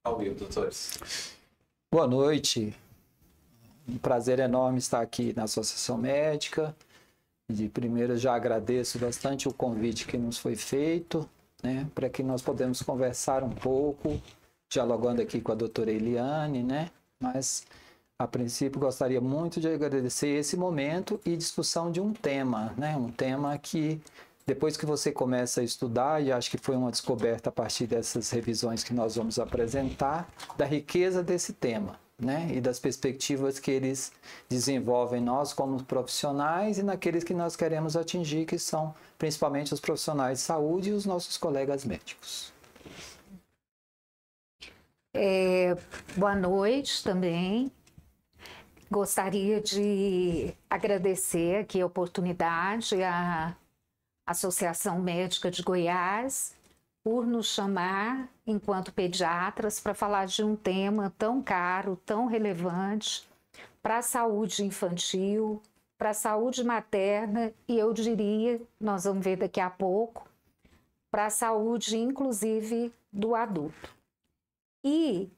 Ao vivo, doutores. Boa noite. Um prazer enorme estar aqui na Associação Médica. De primeiro, já agradeço bastante o convite que nos foi feito, né, para que nós podemos conversar um pouco, dialogando aqui com a doutora Eliane, né, mas, a princípio, gostaria muito de agradecer esse momento e discussão de um tema, né, um tema que, depois que você começa a estudar, e acho que foi uma descoberta a partir dessas revisões que nós vamos apresentar, da riqueza desse tema, né? E das perspectivas que eles desenvolvem nós como profissionais e naqueles que nós queremos atingir, que são principalmente os profissionais de saúde e os nossos colegas médicos. Boa noite também. Gostaria de agradecer aqui a oportunidade à Associação Médica de Goiás por nos chamar, enquanto pediatras, para falar de um tema tão caro, tão relevante para a saúde infantil, para a saúde materna e, eu diria, nós vamos ver daqui a pouco, para a saúde, inclusive, do adulto. E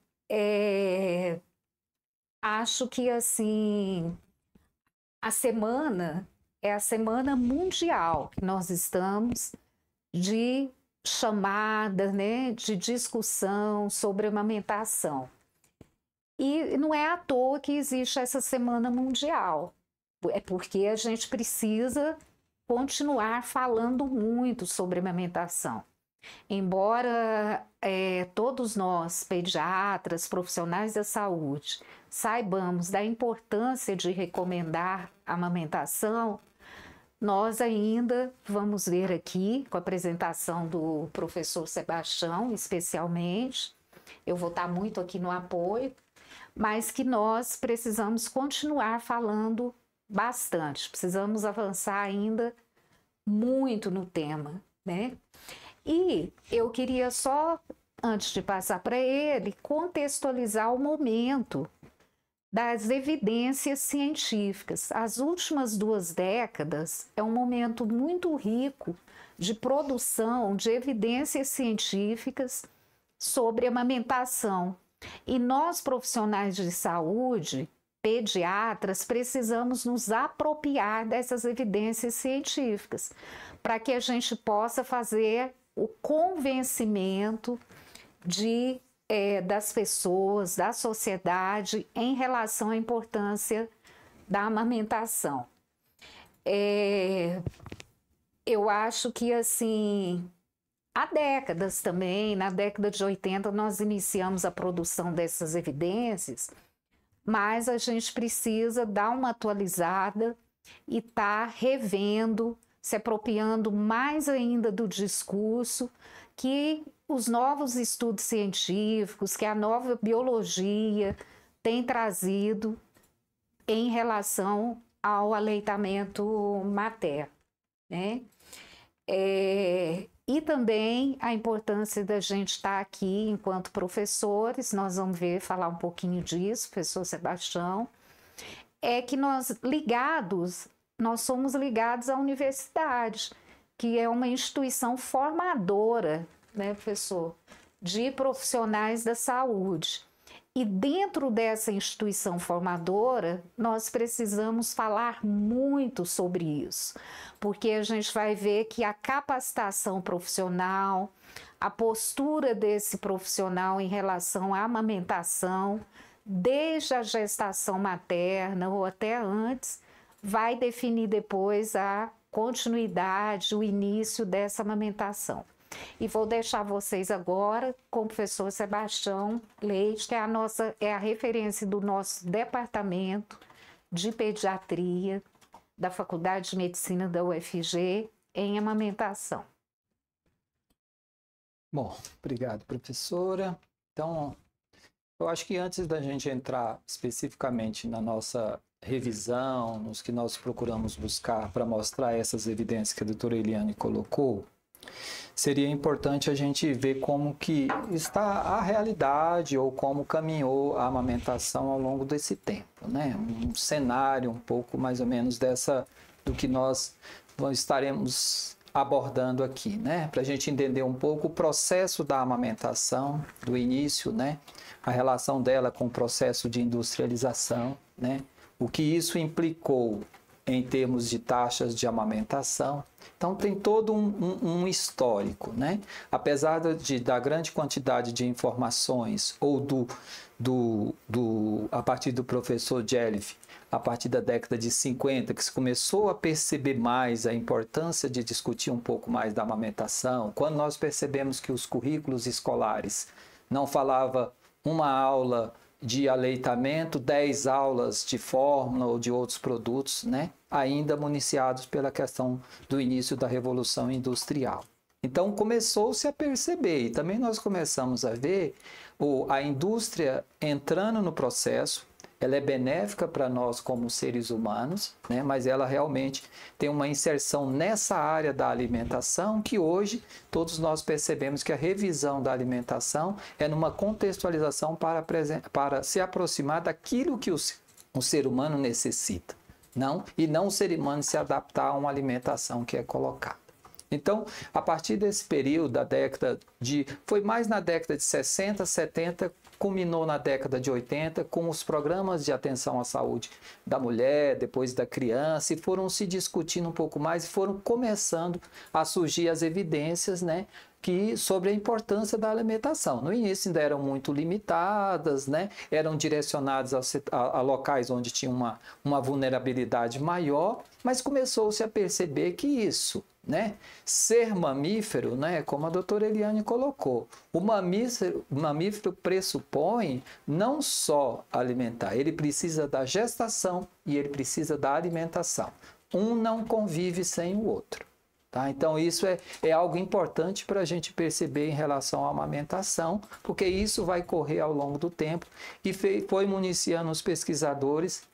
acho que, assim, a semana é a Semana Mundial que nós estamos de chamada, né, de discussão sobre amamentação. E não é à toa que existe essa Semana Mundial, é porque a gente precisa continuar falando muito sobre amamentação. Embora todos nós, pediatras, profissionais da saúde, saibamos da importância de recomendar a amamentação, nós ainda vamos ver aqui, com a apresentação do professor Sebastião, especialmente, eu vou estar muito aqui no apoio, mas que nós precisamos continuar falando bastante, precisamos avançar ainda muito no tema, né? E eu queria só, antes de passar para ele, contextualizar o momento das evidências científicas. As últimas 2 décadas é um momento muito rico de produção de evidências científicas sobre amamentação. E nós, profissionais de saúde, pediatras, precisamos nos apropriar dessas evidências científicas para que a gente possa fazer o convencimento das pessoas, da sociedade, em relação à importância da amamentação. Eu acho que, assim, há décadas também, na década de 80, nós iniciamos a produção dessas evidências, mas a gente precisa dar uma atualizada e estar revendo, se apropriando mais ainda do discurso que os novos estudos científicos, que a nova biologia tem trazido em relação ao aleitamento materno, né? E também a importância da gente estar aqui enquanto professores, nós vamos falar um pouquinho disso, professor Sebastião, é que nós somos ligados à universidade, que é uma instituição formadora, né, professor, de profissionais da saúde. E dentro dessa instituição formadora, nós precisamos falar muito sobre isso, porque a gente vai ver que a capacitação profissional, a postura desse profissional em relação à amamentação, desde a gestação materna ou até antes, vai definir depois a continuidade, o início dessa amamentação. E vou deixar vocês agora com o professor Sebastião Leite, que é a referência do nosso departamento de pediatria da Faculdade de Medicina da UFG em amamentação. Bom, obrigado, professora. Então, eu acho que antes da gente entrar especificamente na nossa revisão, nos que nós procuramos buscar para mostrar essas evidências que a doutora Eliane colocou, seria importante a gente ver como que está a realidade ou como caminhou a amamentação ao longo desse tempo, né? Um cenário um pouco mais ou menos do que nós estaremos abordando aqui, né? Para a gente entender um pouco o processo da amamentação, do início, né? A relação dela com o processo de industrialização, né? O que isso implicou em termos de taxas de amamentação. Então tem todo um histórico, né? Apesar da grande quantidade de informações, ou a partir do professor Jelliff, a partir da década de 50, que se começou a perceber mais a importância de discutir um pouco mais da amamentação, quando nós percebemos que os currículos escolares não falava uma aula de aleitamento, 10 aulas de fórmula ou de outros produtos, né? Ainda municiados pela questão do início da Revolução Industrial. Então começou-se a perceber, e também nós começamos a ver a indústria entrando no processo. Ela é benéfica para nós como seres humanos, né? Mas ela realmente tem uma inserção nessa área da alimentação que hoje todos nós percebemos que a revisão da alimentação é numa contextualização para se aproximar daquilo que o ser humano necessita, e não o ser humano se adaptar a uma alimentação que é colocada. Então, a partir desse período foi mais na década de 60, 70, culminou na década de 80 com os programas de atenção à saúde da mulher, depois da criança, e foram se discutindo um pouco mais e foram começando a surgir as evidências, né, sobre a importância da alimentação. No início ainda eram muito limitadas, né, eram direcionadas a locais onde tinha uma vulnerabilidade maior, mas começou-se a perceber que isso, né, ser mamífero, né, como a doutora Eliane colocou, o mamífero pressupõe não só alimentar, ele precisa da gestação e ele precisa da alimentação. Um não convive sem o outro. Tá? Então isso é algo importante para a gente perceber em relação à amamentação, porque isso vai correr ao longo do tempo e foi municiando os pesquisadores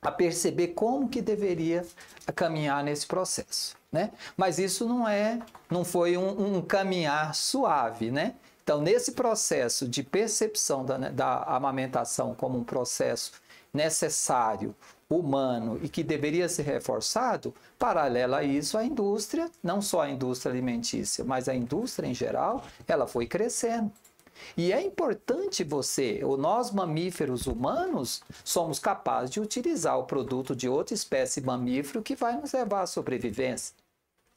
a perceber como que deveria caminhar nesse processo, né? Mas isso não foi um caminhar suave, né? Então, nesse processo de percepção da amamentação como um processo necessário, humano e que deveria ser reforçado, paralela a isso, a indústria, não só a indústria alimentícia, mas a indústria em geral, ela foi crescendo. E é importante nós mamíferos humanos, somos capazes de utilizar o produto de outra espécie mamífero que vai nos levar à sobrevivência,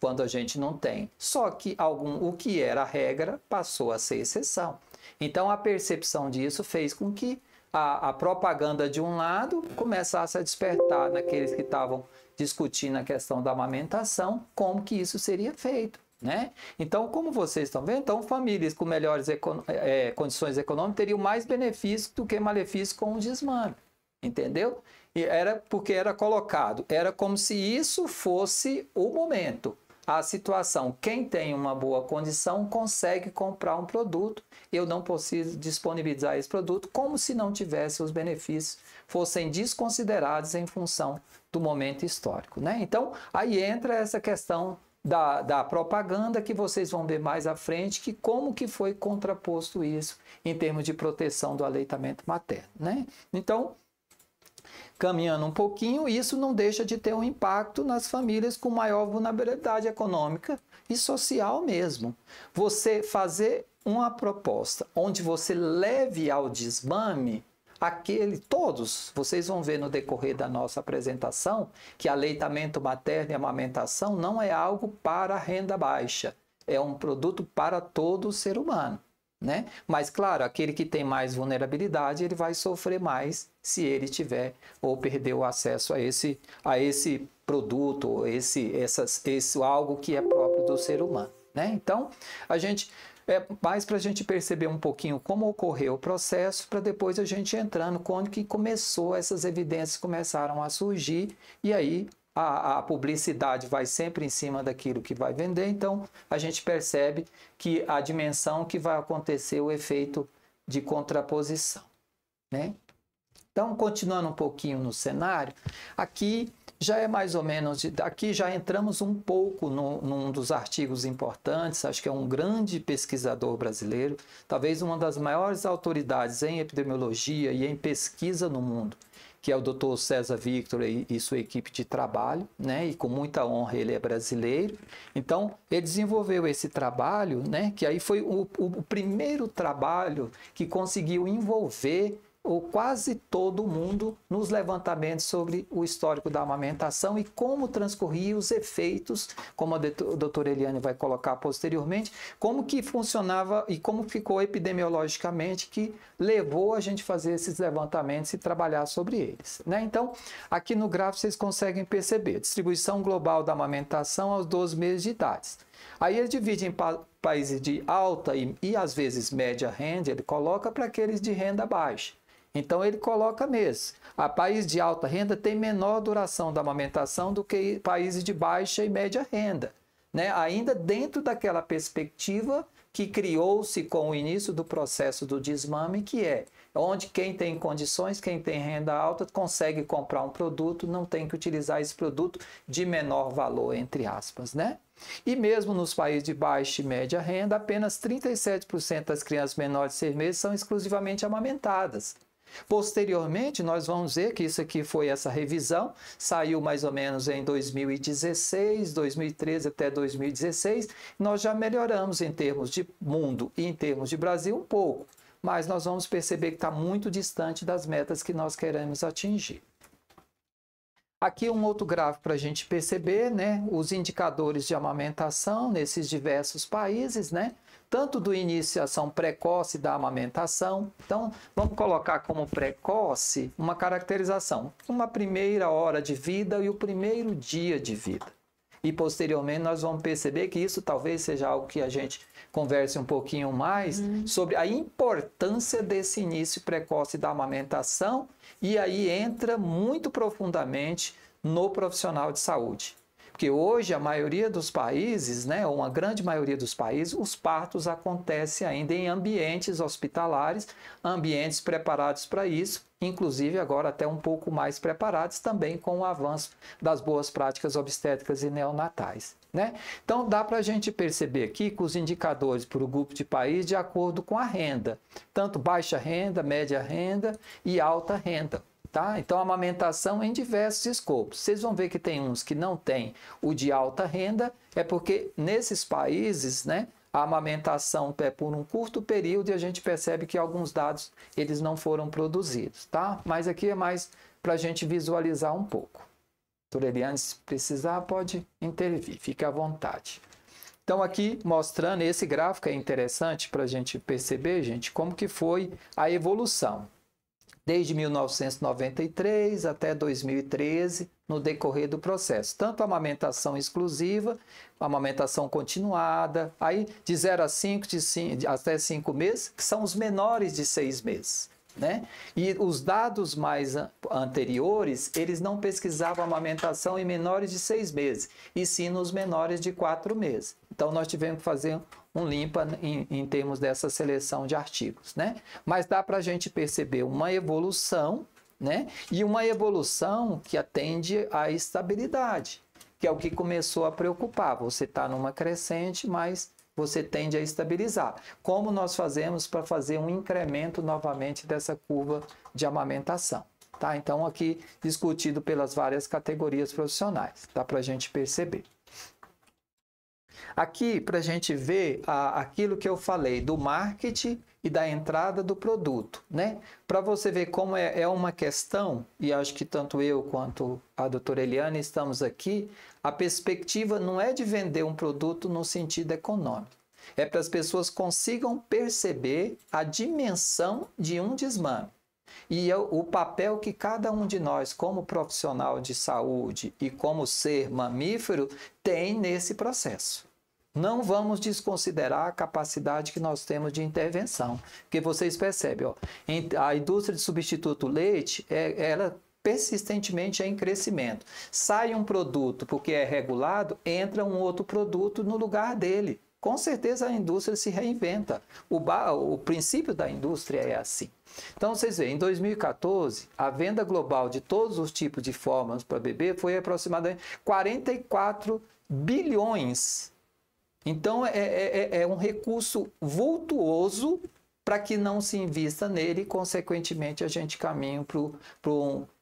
quando a gente não tem. Só que o que era a regra passou a ser exceção. Então a percepção disso fez com que a propaganda de um lado começasse a despertar naqueles que estavam discutindo a questão da amamentação, como que isso seria feito, né? Então, como vocês estão vendo, então, famílias com melhores condições econômicas teriam mais benefícios do que malefícios com o desmame, entendeu? E era porque era colocado, era como se isso fosse o momento. A situação, quem tem uma boa condição consegue comprar um produto, eu não preciso disponibilizar esse produto, como se não tivesse os benefícios, fossem desconsiderados em função do momento histórico, né? Então, aí entra essa questão da propaganda que vocês vão ver mais à frente, que como que foi contraposto isso em termos de proteção do aleitamento materno, né? Então, caminhando um pouquinho, isso não deixa de ter um impacto nas famílias com maior vulnerabilidade econômica e social mesmo. Você fazer uma proposta onde você leve ao desmame todos, vocês vão ver no decorrer da nossa apresentação que aleitamento materno e amamentação não é algo para a renda baixa, é um produto para todo o ser humano, né? Mas claro, aquele que tem mais vulnerabilidade, ele vai sofrer mais se ele tiver ou perder o acesso a esse produto, algo que é próprio do ser humano, né? Então, mais para a gente perceber um pouquinho como ocorreu o processo, para depois a gente entrando quando que essas evidências começaram a surgir, e aí a publicidade vai sempre em cima daquilo que vai vender, então a gente percebe que a dimensão que vai acontecer o efeito de contraposição, né? Então, continuando um pouquinho no cenário, aqui já é mais ou menos, aqui já entramos um pouco num dos artigos importantes, acho que é um grande pesquisador brasileiro, talvez uma das maiores autoridades em epidemiologia e em pesquisa no mundo, que é o Dr. César Victor e sua equipe de trabalho, né? E com muita honra ele é brasileiro. Então, ele desenvolveu esse trabalho, né? Que aí foi o primeiro trabalho que conseguiu envolver quase todo mundo nos levantamentos sobre o histórico da amamentação e como transcorriam os efeitos, como a doutora Eliane vai colocar posteriormente, como que funcionava e como ficou epidemiologicamente que levou a gente a fazer esses levantamentos e trabalhar sobre eles, né? Então, aqui no gráfico vocês conseguem perceber a distribuição global da amamentação aos 12 meses de idade. Aí ele divide em países de alta e às vezes média renda, ele coloca para aqueles de renda baixa. Então, ele coloca mesmo. A país de alta renda tem menor duração da amamentação do que países de baixa e média renda, né? Ainda dentro daquela perspectiva que criou-se com o início do processo do desmame, que é onde quem tem condições, quem tem renda alta, consegue comprar um produto, não tem que utilizar esse produto de menor valor, entre aspas, né? E mesmo nos países de baixa e média renda, apenas 37% das crianças menores de 6 meses são exclusivamente amamentadas. Posteriormente, nós vamos ver que isso aqui foi essa revisão, saiu mais ou menos em 2016, 2013 até 2016, nós já melhoramos em termos de mundo e em termos de Brasil um pouco, mas nós vamos perceber que está muito distante das metas que nós queremos atingir. Aqui um outro gráfico para a gente perceber, né, os indicadores de amamentação nesses diversos países, né? Tanto do iniciação precoce da amamentação. Então, vamos colocar como precoce uma caracterização, uma primeira hora de vida e o primeiro dia de vida. E posteriormente nós vamos perceber que isso talvez seja algo que a gente converse um pouquinho mais sobre a importância desse início precoce da amamentação, e aí entra muito profundamente no profissional de saúde. Porque hoje a maioria dos países, né, ou uma grande maioria dos países, os partos acontecem ainda em ambientes hospitalares, ambientes preparados para isso, inclusive agora até um pouco mais preparados também com o avanço das boas práticas obstétricas e neonatais, né? Então dá para a gente perceber aqui que os indicadores para o grupo de país de acordo com a renda, tanto baixa renda, média renda e alta renda. Tá? Então, a amamentação em diversos escopos. Vocês vão ver que tem uns que não tem o de alta renda, é porque nesses países, né, a amamentação é por um curto período e a gente percebe que alguns dados eles não foram produzidos. Tá? Mas aqui é mais para a gente visualizar um pouco. Doutora Eliane, se precisar, pode intervir, fique à vontade. Então, aqui mostrando, esse gráfico é interessante para a gente perceber, gente, como que foi a evolução. Desde 1993 até 2013, no decorrer do processo. Tanto a amamentação exclusiva, a amamentação continuada, aí de 0 a 5, até 5 meses, que são os menores de 6 meses. Né? E os dados mais anteriores, eles não pesquisavam a amamentação em menores de 6 meses, e sim nos menores de 4 meses. Então, nós tivemos que fazer um limpa em termos dessa seleção de artigos, né? Mas dá para a gente perceber uma evolução, né? E uma evolução que atende à estabilidade, que é o que começou a preocupar. Você está numa crescente, mas você tende a estabilizar. Como nós fazemos para fazer um incremento novamente dessa curva de amamentação? Tá? Então, aqui discutido pelas várias categorias profissionais, dá para a gente perceber. Aqui, para a gente ver aquilo que eu falei do marketing e da entrada do produto, né? Para você ver como é uma questão, e acho que tanto eu quanto a doutora Eliane estamos aqui, a perspectiva não é de vender um produto no sentido econômico. É para as pessoas consigam perceber a dimensão de um desmame. E o papel que cada um de nós, como profissional de saúde e como ser mamífero, tem nesse processo. Não vamos desconsiderar a capacidade que nós temos de intervenção. Porque vocês percebem, ó, a indústria de substituto leite, ela persistentemente é em crescimento. Sai um produto porque é regulado, entra um outro produto no lugar dele. Com certeza a indústria se reinventa. O princípio da indústria é assim. Então, vocês veem, em 2014, a venda global de todos os tipos de fórmulas para bebê foi aproximadamente 44 bilhões. Então, é um recurso vultuoso para que não se invista nele e, consequentemente, a gente caminha para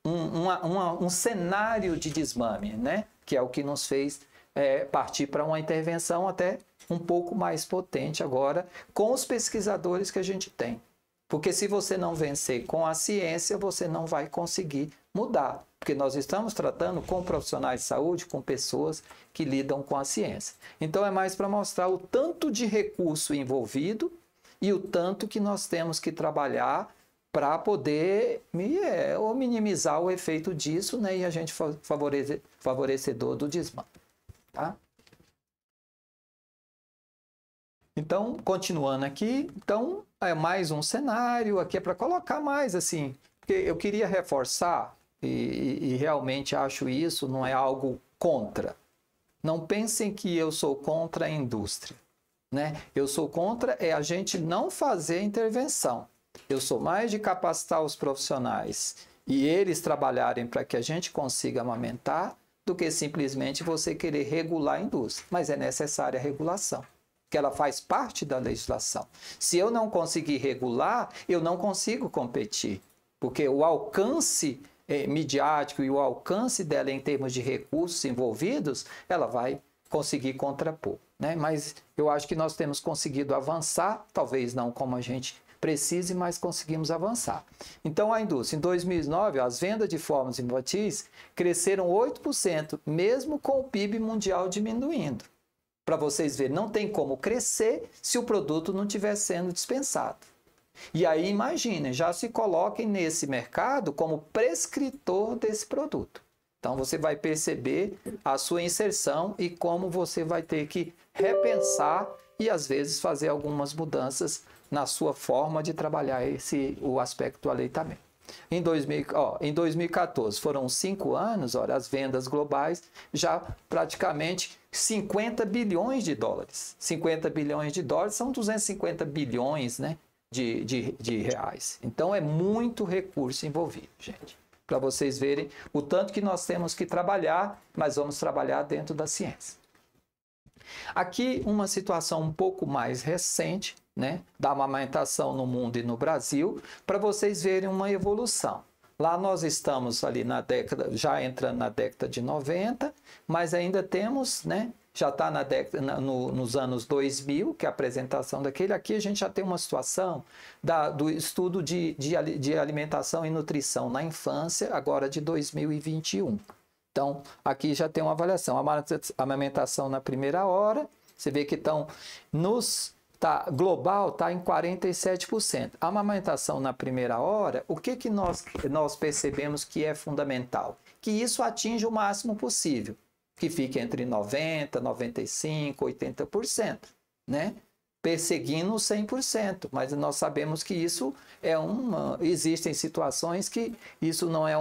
um cenário de desmame, né? Que é o que nos fez partir para uma intervenção até um pouco mais potente agora com os pesquisadores que a gente tem. Porque se você não vencer com a ciência, você não vai conseguir mudar. Porque nós estamos tratando com profissionais de saúde, com pessoas que lidam com a ciência. Então é mais para mostrar o tanto de recurso envolvido e o tanto que nós temos que trabalhar para poder minimizar o efeito disso, né? E a gente favorecedor do desmame. Tá? Então, continuando aqui, então é mais um cenário, aqui é para colocar mais assim, porque eu queria reforçar, e realmente acho isso, não é algo contra. Não pensem que eu sou contra a indústria, né? Eu sou contra a gente não fazer intervenção. Eu sou mais de capacitar os profissionais e eles trabalharem para que a gente consiga amamentar, do que simplesmente você querer regular a indústria. Mas é necessária a regulação, que ela faz parte da legislação. Se eu não conseguir regular, eu não consigo competir, porque o alcance midiático e o alcance dela em termos de recursos envolvidos, ela vai conseguir contrapor, né? Mas eu acho que nós temos conseguido avançar, talvez não como a gente precise, mas conseguimos avançar. Então, a indústria, em 2009, as vendas de fórmulas infantis cresceram 8%, mesmo com o PIB mundial diminuindo. Para vocês verem, não tem como crescer se o produto não estiver sendo dispensado. E aí, imaginem, já se coloquem nesse mercado como prescritor desse produto. Então, você vai perceber a sua inserção e como você vai ter que repensar e, às vezes, fazer algumas mudanças na sua forma de trabalhar o aspecto do aleitamento. Em 2014, foram 5 anos, olha, as vendas globais já praticamente 50 bilhões de dólares. 50 bilhões de dólares são 250 bilhões, né, de reais. Então, é muito recurso envolvido, gente. Para vocês verem o tanto que nós temos que trabalhar, mas vamos trabalhar dentro da ciência. Aqui, uma situação um pouco mais recente, né, da amamentação no mundo e no Brasil, para vocês verem uma evolução. Lá nós estamos ali na década, já entrando na década de 90, mas ainda temos, né, já está nos anos 2000, que é a apresentação daquele. Aqui a gente já tem uma situação do estudo de alimentação e nutrição na infância, agora de 2021. Então, aqui já tem uma avaliação. A amamentação na primeira hora, você vê que global está em 47%. A amamentação na primeira hora, o que nós percebemos que é fundamental? Que isso atinja o máximo possível, que fique entre 90%, 95%, 80%, né? Perseguindo 100%, mas nós sabemos que isso existem situações que isso não é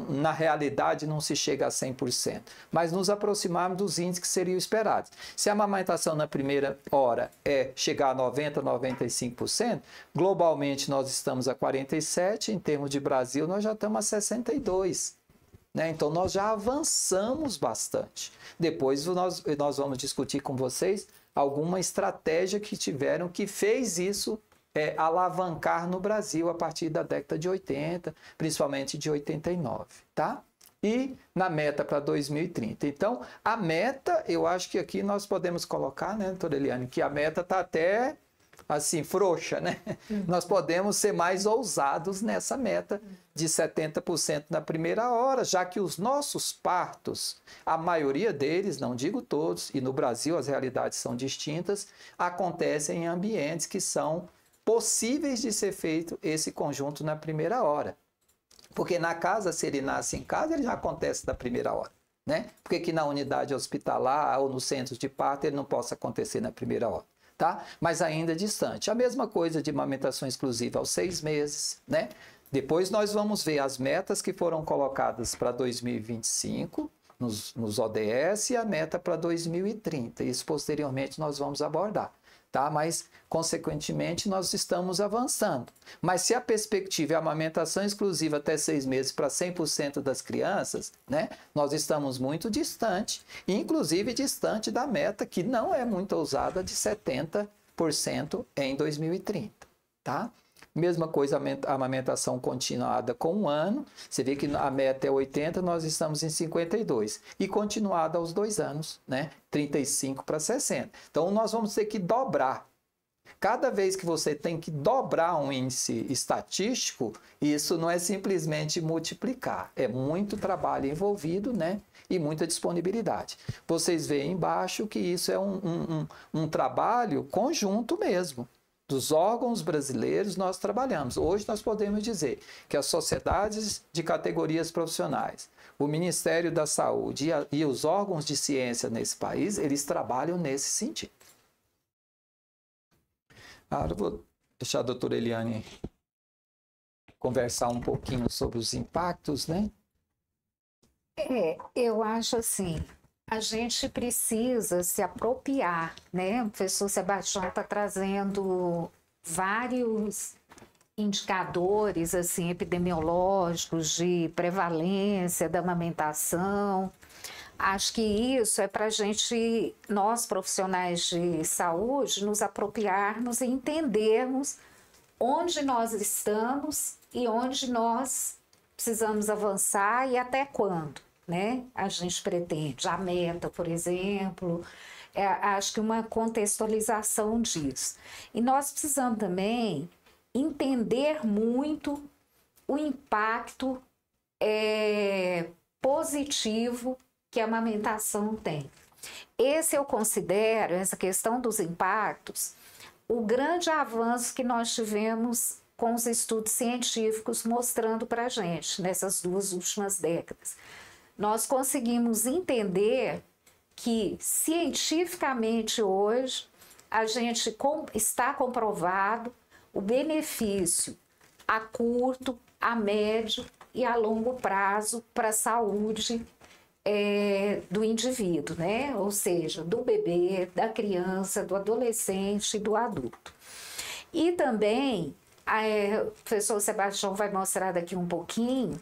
na realidade não se chega a 100%, mas nos aproximarmos dos índices que seriam esperados. Se a amamentação na primeira hora chegar a 90%, 95%, globalmente nós estamos a 47%, em termos de Brasil nós já estamos a 62%. Né? Então, nós já avançamos bastante. Depois nós vamos discutir com vocês alguma estratégia que fez isso alavancar no Brasil a partir da década de 80, principalmente de 89, tá? E na meta para 2030. Então, a meta, eu acho que aqui nós podemos colocar, né, doutora Eliane, que a meta está até assim, frouxa, né? Nós podemos ser mais ousados nessa meta de 70% na primeira hora, já que os nossos partos, a maioria deles, não digo todos, e no Brasil as realidades são distintas, acontecem em ambientes que são possíveis de ser feito esse conjunto na primeira hora. Porque na casa, se ele nasce em casa, ele já acontece na primeira hora, né? Porque que na unidade hospitalar ou nos centros de parto ele não possa acontecer na primeira hora. Tá? Mas ainda distante. A mesma coisa de amamentação exclusiva aos 6 meses, né? Depois nós vamos ver as metas que foram colocadas para 2025 nos ODS e a meta para 2030. Isso posteriormente nós vamos abordar, tá? Mas consequentemente nós estamos avançando. Mas se a perspectiva é a amamentação exclusiva até 6 meses para 100% das crianças, né? Nós estamos muito distante, inclusive distante da meta que não é muito ousada de 70% em 2030, tá? Mesma coisa a amamentação continuada com 1 ano. Você vê que a meta é 80, nós estamos em 52. E continuada aos 2 anos, né? 35 para 60. Então, nós vamos ter que dobrar. Cada vez que você tem que dobrar um índice estatístico, isso não é simplesmente multiplicar. É muito trabalho envolvido, né? E muita disponibilidade. Vocês veem embaixo que isso é um trabalho conjunto mesmo. Dos órgãos brasileiros nós trabalhamos. Hoje nós podemos dizer que as sociedades de categorias profissionais, o Ministério da Saúde e os órgãos de ciência nesse país, eles trabalham nesse sentido. Eu vou deixar a doutora Eliane conversar um pouquinho sobre os impactos, né? Eu acho assim, a gente precisa se apropriar, né? O professor Sebastião está trazendo vários indicadores assim, epidemiológicos de prevalência da amamentação. Acho que isso é para a gente, nós profissionais de saúde, nos apropriarmos e entendermos onde nós estamos e onde nós precisamos avançar e até quando, né? A gente pretende. A meta, por exemplo, acho que uma contextualização disso. E nós precisamos também entender muito o impacto positivo que a amamentação tem. Esse eu considero, essa questão dos impactos, o grande avanço que nós tivemos com os estudos científicos mostrando para a gente nessas 2 últimas décadas. Nós conseguimos entender que cientificamente hoje a gente está comprovado o benefício a curto, a médio e a longo prazo para a saúde do indivíduo, né? Ou seja, do bebê, da criança, do adolescente e do adulto. E também, o professor Sebastião vai mostrar daqui um pouquinho,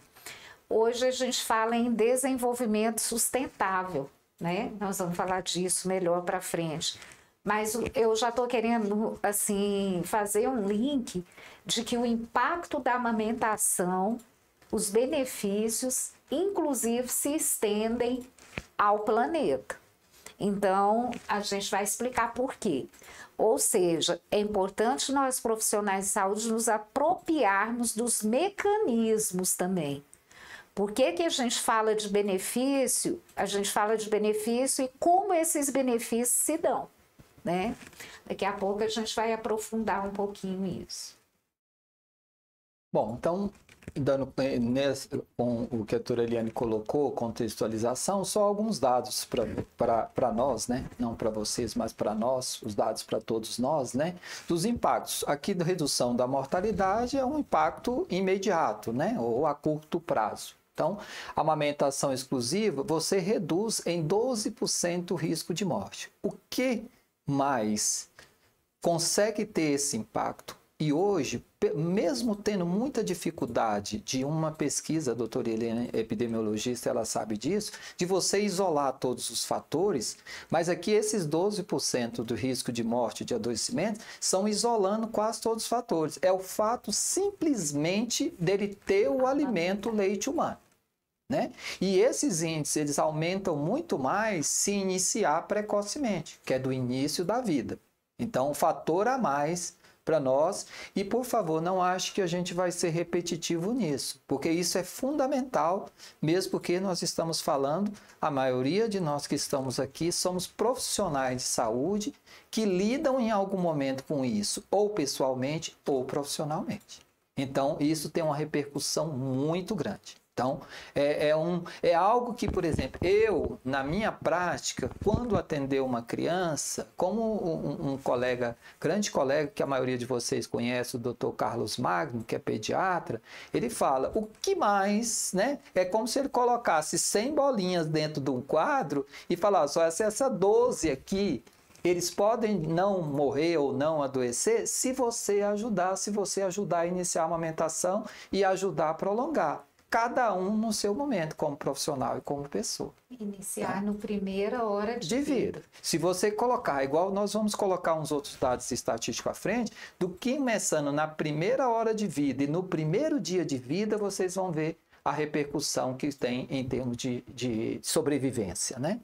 hoje a gente fala em desenvolvimento sustentável, né? Nós vamos falar disso melhor para frente. Mas eu já estou querendo, assim, fazer um link de que o impacto da amamentação, os benefícios, inclusive, se estendem ao planeta. Então, a gente vai explicar por quê. Ou seja, é importante nós, profissionais de saúde, nos apropriarmos dos mecanismos também. Por que que a gente fala de benefício? A gente fala de benefício e como esses benefícios se dão, né? Daqui a pouco a gente vai aprofundar um pouquinho isso. Bom, então, com o que a doutora Eliane colocou, contextualização, só alguns dados para nós, né? Não para vocês, mas para nós, os dados para todos nós, né? Dos impactos. Aqui, da redução da mortalidade é um impacto imediato, né? Ou a curto prazo. Então, a amamentação exclusiva, você reduz em 12% o risco de morte. O que mais consegue ter esse impacto? E hoje, mesmo tendo muita dificuldade de uma pesquisa, a doutora Helena, epidemiologista, ela sabe disso, de você isolar todos os fatores, mas aqui esses 12% do risco de morte de adoecimento são isolando quase todos os fatores. É o fato simplesmente dele ter o alimento leite humano, né? E esses índices eles aumentam muito mais se iniciar precocemente, que é do início da vida. Então, um fator a mais para nós, e por favor, não ache que a gente vai ser repetitivo nisso, porque isso é fundamental, mesmo porque nós estamos falando, a maioria de nós que estamos aqui somos profissionais de saúde que lidam em algum momento com isso, ou pessoalmente ou profissionalmente. Então, isso tem uma repercussão muito grande. Então, é algo que, por exemplo, eu, na minha prática, quando atender uma criança, como um colega, grande colega que a maioria de vocês conhece, o Dr. Carlos Magno, que é pediatra, ele fala, o que mais, né? É como se ele colocasse 100 bolinhas dentro de um quadro e falasse, só essa 12 aqui, eles podem não morrer ou não adoecer se você ajudar a iniciar a amamentação e ajudar a prolongar. cada um no seu momento, como profissional e como pessoa. Iniciar no primeira hora de vida. Se você colocar, igual nós vamos colocar uns outros dados estatísticos à frente, do que começando na primeira hora de vida e no primeiro dia de vida, vocês vão ver a repercussão que tem em termos de sobrevivência, né?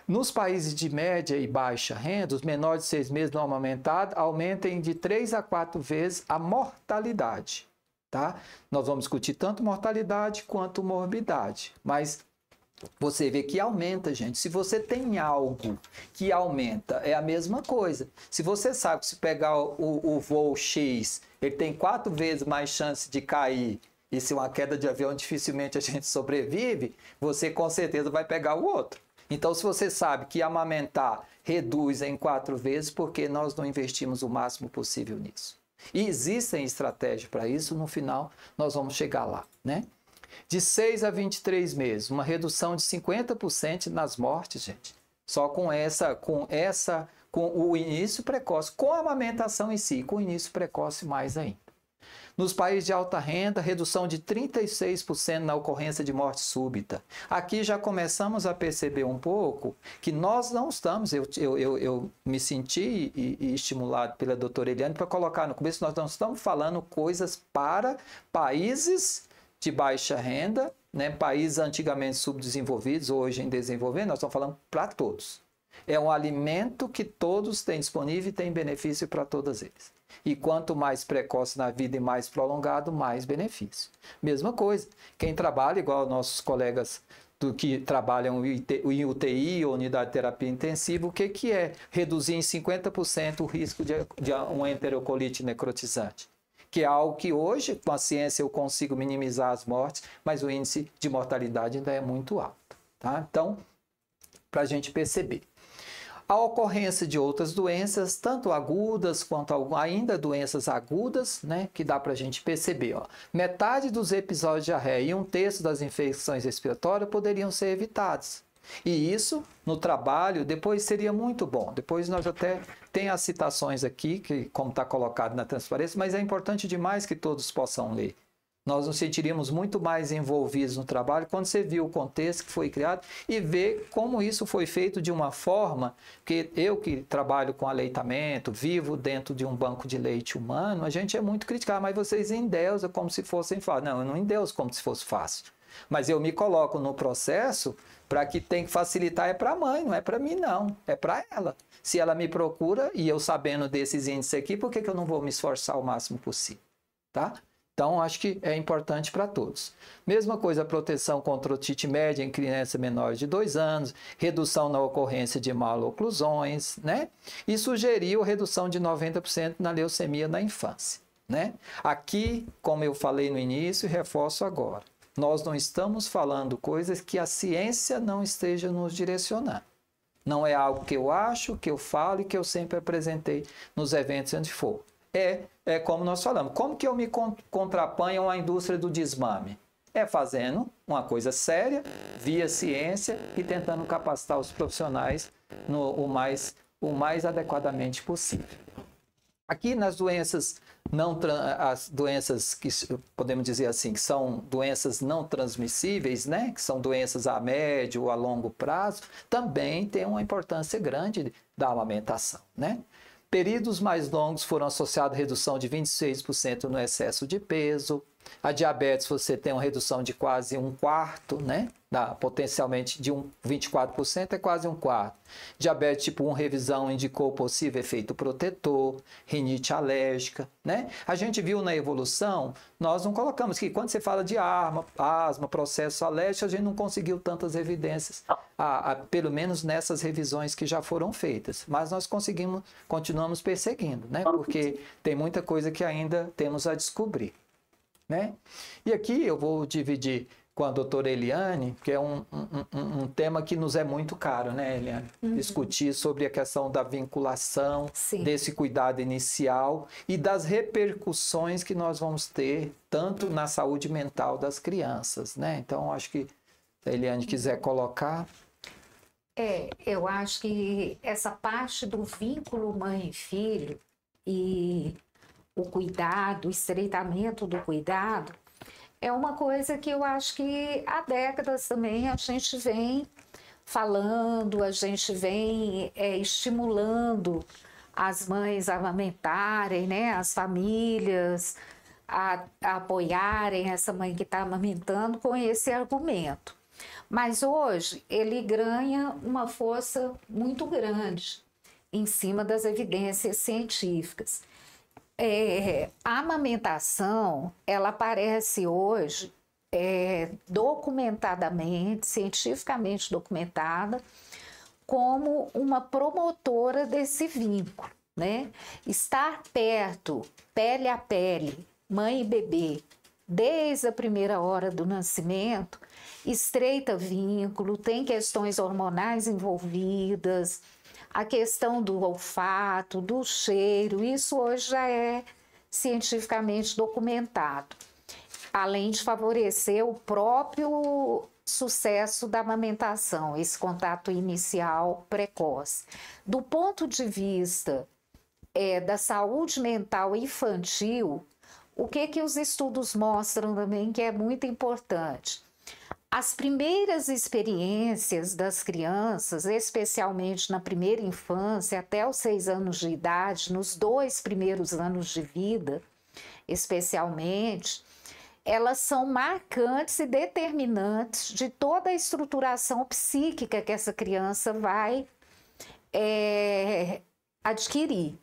Nos países de média e baixa renda, os menores de 6 meses não amamentados aumentem de 3 a 4 vezes a mortalidade. Tá? Nós vamos discutir tanto mortalidade quanto morbidade, mas você vê que aumenta, gente. Se você tem algo que aumenta, é a mesma coisa. Se você sabe que se pegar o voo X, ele tem 4 vezes mais chance de cair, e se uma queda de avião dificilmente a gente sobrevive, você com certeza vai pegar o outro. Então, se você sabe que amamentar reduz em 4 vezes, porque nós não investimos o máximo possível nisso? E existem estratégias para isso, no final nós vamos chegar lá, né? De 6 a 23 meses, uma redução de 50% nas mortes, gente. Só com o início precoce, com a amamentação em si, com o início precoce mais ainda. Nos países de alta renda, redução de 36% na ocorrência de morte súbita. Aqui já começamos a perceber um pouco que nós não estamos, eu me senti estimulado pela doutora Eliane para colocar no começo, nós não estamos falando coisas para países de baixa renda, né, países antigamente subdesenvolvidos, hoje em desenvolvimento, nós estamos falando para todos. É um alimento que todos têm disponível e tem benefício para todos eles. E quanto mais precoce na vida e mais prolongado, mais benefício. Mesma coisa, quem trabalha, igual nossos colegas que trabalham em UTI, ou unidade de terapia intensiva, o que é reduzir em 50% o risco de uma enterocolite necrotizante? Que é algo que hoje, com a ciência, eu consigo minimizar as mortes, mas o índice de mortalidade ainda é muito alto. Tá? Então, para a gente perceber. A ocorrência de outras doenças, tanto agudas quanto ainda doenças agudas, né, que dá para a gente perceber. Ó. Metade dos episódios de diarreia e 1/3 das infecções respiratórias poderiam ser evitados. E isso, no trabalho, depois seria muito bom. Depois nós até tem as citações aqui, que, como está colocado na transparência, mas é importante demais que todos possam ler. Nós nos sentiríamos muito mais envolvidos no trabalho quando você viu o contexto que foi criado e vê como isso foi feito de uma forma que eu que trabalho com aleitamento, vivo dentro de um banco de leite humano, a gente é muito criticado, mas vocês endeusam como se fossem fácil. Não, eu não endeuso como se fosse fácil. Mas eu me coloco no processo para que tem que facilitar é para a mãe, não é para mim não, é para ela. Se ela me procura e eu sabendo desses índices aqui, por que eu não vou me esforçar o máximo possível? Tá? Então, acho que é importante para todos. Mesma coisa, a proteção contra otite média em crianças menores de 2 anos, redução na ocorrência de maloclusões, né? E sugeriu redução de 90% na leucemia na infância, né? Aqui, como eu falei no início e reforço agora, nós não estamos falando coisas que a ciência não esteja nos direcionando. Não é algo que eu acho, que eu falo e que eu sempre apresentei nos eventos onde for. É como nós falamos, como que eu me contraponho à indústria do desmame? É fazendo uma coisa séria, via ciência e tentando capacitar os profissionais o mais adequadamente possível. Aqui nas doenças as doenças que podemos dizer assim, que são doenças não transmissíveis, né? Que são doenças a médio ou a longo prazo, também tem uma importância grande da amamentação, né? Períodos mais longos foram associados a redução de 26% no excesso de peso. A diabetes, você tem uma redução de quase 1/4, né? Potencialmente de 24% é quase 1/4. Diabetes tipo 1 revisão indicou possível efeito protetor, rinite alérgica, né? A gente viu na evolução, nós não colocamos que quando você fala de asma, processo alérgico, a gente não conseguiu tantas evidências, pelo menos nessas revisões que já foram feitas. Mas nós continuamos perseguindo, né? Porque tem muita coisa que ainda temos a descobrir, né? E aqui eu vou dividir com a doutora Eliane, que é um tema que nos é muito caro, né, Eliane? Discutir sobre a questão da vinculação, Sim. desse cuidado inicial e das repercussões que nós vamos ter tanto na saúde mental das crianças, né? Então, acho que se a Eliane quiser colocar... Eu acho que essa parte do vínculo mãe e filho e o cuidado, o estreitamento do cuidado, é uma coisa que eu acho que há décadas também a gente vem falando, a gente vem estimulando as mães a amamentarem, né, as famílias a apoiarem essa mãe que está amamentando com esse argumento. Mas hoje ele ganha uma força muito grande em cima das evidências científicas. A amamentação, ela aparece hoje documentadamente, cientificamente documentada, como uma promotora desse vínculo, né? Estar perto, pele a pele, mãe e bebê, desde a primeira hora do nascimento, estreita vínculo, tem questões hormonais envolvidas, a questão do olfato, do cheiro, isso hoje já é cientificamente documentado, além de favorecer o próprio sucesso da amamentação, esse contato inicial precoce. Do ponto de vista da saúde mental infantil, o que os estudos mostram também que é muito importante? As primeiras experiências das crianças, especialmente na primeira infância, até os 6 anos de idade, nos 2 primeiros anos de vida, especialmente, elas são marcantes e determinantes de toda a estruturação psíquica que essa criança vai adquirir.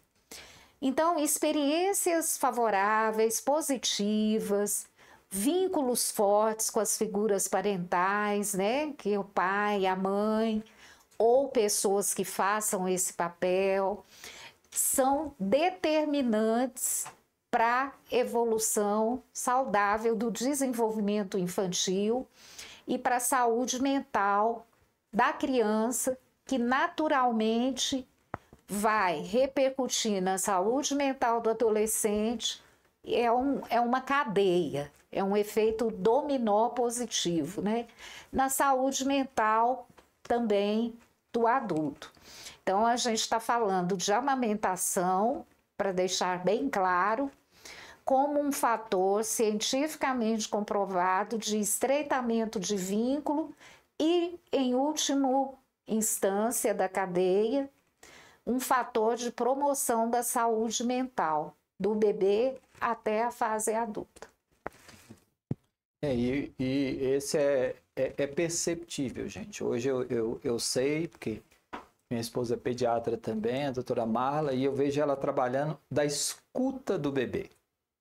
Então, experiências favoráveis, positivas, vínculos fortes com as figuras parentais, né? Que o pai, a mãe, ou pessoas que façam esse papel, são determinantes para a evolução saudável do desenvolvimento infantil e para a saúde mental da criança, que naturalmente vai repercutir na saúde mental do adolescente. É uma cadeia, é um efeito dominó positivo, né? Na saúde mental também do adulto. Então, a gente está falando de amamentação, para deixar bem claro, como um fator cientificamente comprovado de estreitamento de vínculo e, em última instância da cadeia, um fator de promoção da saúde mental do bebê até a fase adulta. E esse é perceptível, gente. Hoje eu sei, porque minha esposa é pediatra também, a doutora Marla, e eu vejo ela trabalhando da escuta do bebê,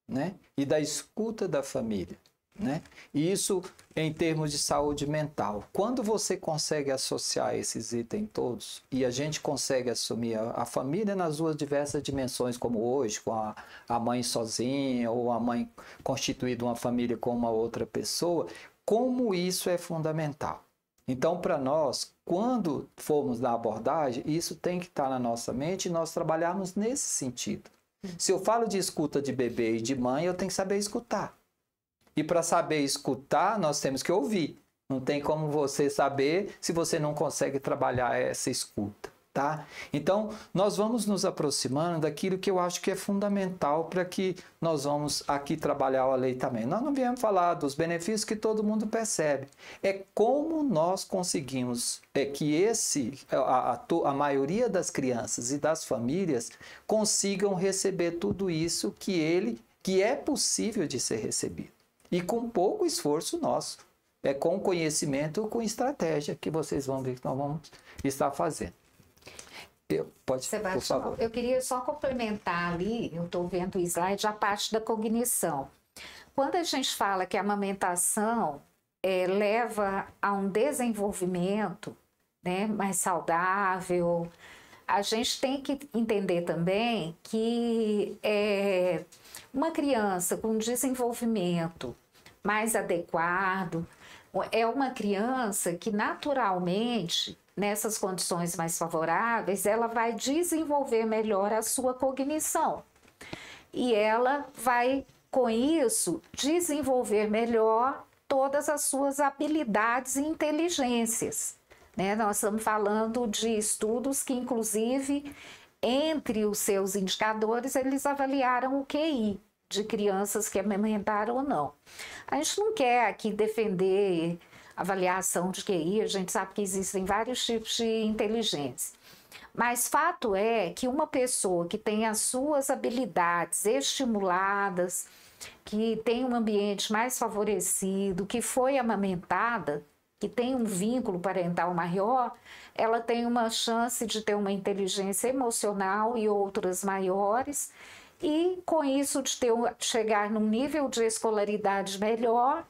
né? E da escuta da família, né? E isso em termos de saúde mental. Quando você consegue associar esses itens todos, e a gente consegue assumir a família nas suas diversas dimensões, como hoje, com a mãe sozinha, ou a mãe constituída uma família com uma outra pessoa, como isso é fundamental. Então, para nós, quando formos na abordagem, isso tem que estar na nossa mente e nós trabalharmos nesse sentido. Se eu falo de escuta de bebê e de mãe, eu tenho que saber escutar. E para saber escutar, nós temos que ouvir. Não tem como você saber se você não consegue trabalhar essa escuta, tá? Então, nós vamos nos aproximando daquilo que eu acho que é fundamental para que nós vamos aqui trabalhar o aleitamento. Nós não viemos falar dos benefícios que todo mundo percebe. É como nós conseguimos que a maioria das crianças e das famílias consigam receber tudo isso que é possível de ser recebido. E com pouco esforço nosso. É com conhecimento ou com estratégia que vocês vão ver que nós vamos estar fazendo. Sebastião, por favor. Eu queria só complementar ali, eu estou vendo o slide, a parte da cognição. Quando a gente fala que a amamentação leva a um desenvolvimento, né, mais saudável, a gente tem que entender também que uma criança com desenvolvimento mais adequado é uma criança que naturalmente, nessas condições mais favoráveis, ela vai desenvolver melhor a sua cognição. E ela vai, com isso, desenvolver melhor todas as suas habilidades e inteligências, né? Nós estamos falando de estudos que, inclusive, entre os seus indicadores, eles avaliaram o QI. de crianças que amamentaram ou não. A gente não quer aqui defender avaliação de QI, a gente sabe que existem vários tipos de inteligência. Mas fato é que uma pessoa que tem as suas habilidades estimuladas, que tem um ambiente mais favorecido, que foi amamentada, que tem um vínculo parental maior, ela tem uma chance de ter uma inteligência emocional e outras maiores, e com isso de chegar num nível de escolaridade melhor,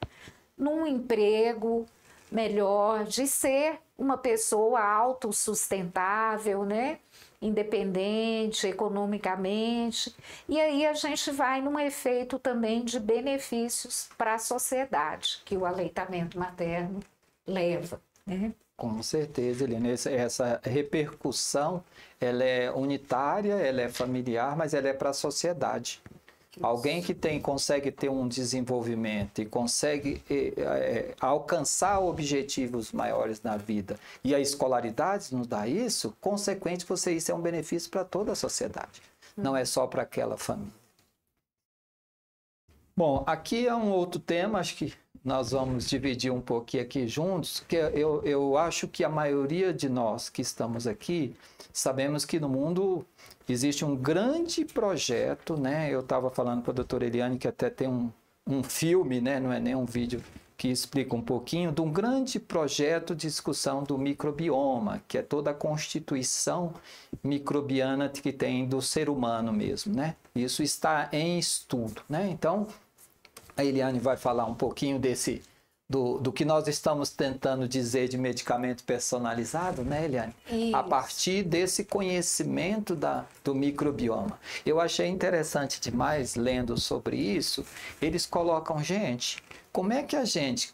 num emprego melhor, de ser uma pessoa autossustentável, né? Independente economicamente. E aí a gente vai num efeito também de benefícios para a sociedade, que o aleitamento materno leva, né? Com certeza, Eliane, essa repercussão, ela é unitária, ela é familiar, mas ela é para a sociedade. Alguém que consegue ter um desenvolvimento e consegue alcançar objetivos maiores na vida, e a escolaridade nos dá isso, consequente, isso é um benefício para toda a sociedade, não é só para aquela família. Bom, aqui é um outro tema, acho que nós vamos dividir um pouquinho aqui juntos, que eu acho que a maioria de nós que estamos aqui, sabemos que no mundo existe um grande projeto, né? Eu estava falando com a doutora Eliane que até tem um filme, né? Não é nem um vídeo, que explica um pouquinho de um grande projeto de discussão do microbioma, que é toda a constituição microbiana que tem do ser humano mesmo, né? Isso está em estudo, né? Então, a Eliane vai falar um pouquinho do que nós estamos tentando dizer de medicamento personalizado, né, Eliane? Isso. A partir desse conhecimento do microbioma. Eu achei interessante demais, lendo sobre isso, eles colocam, gente, como é que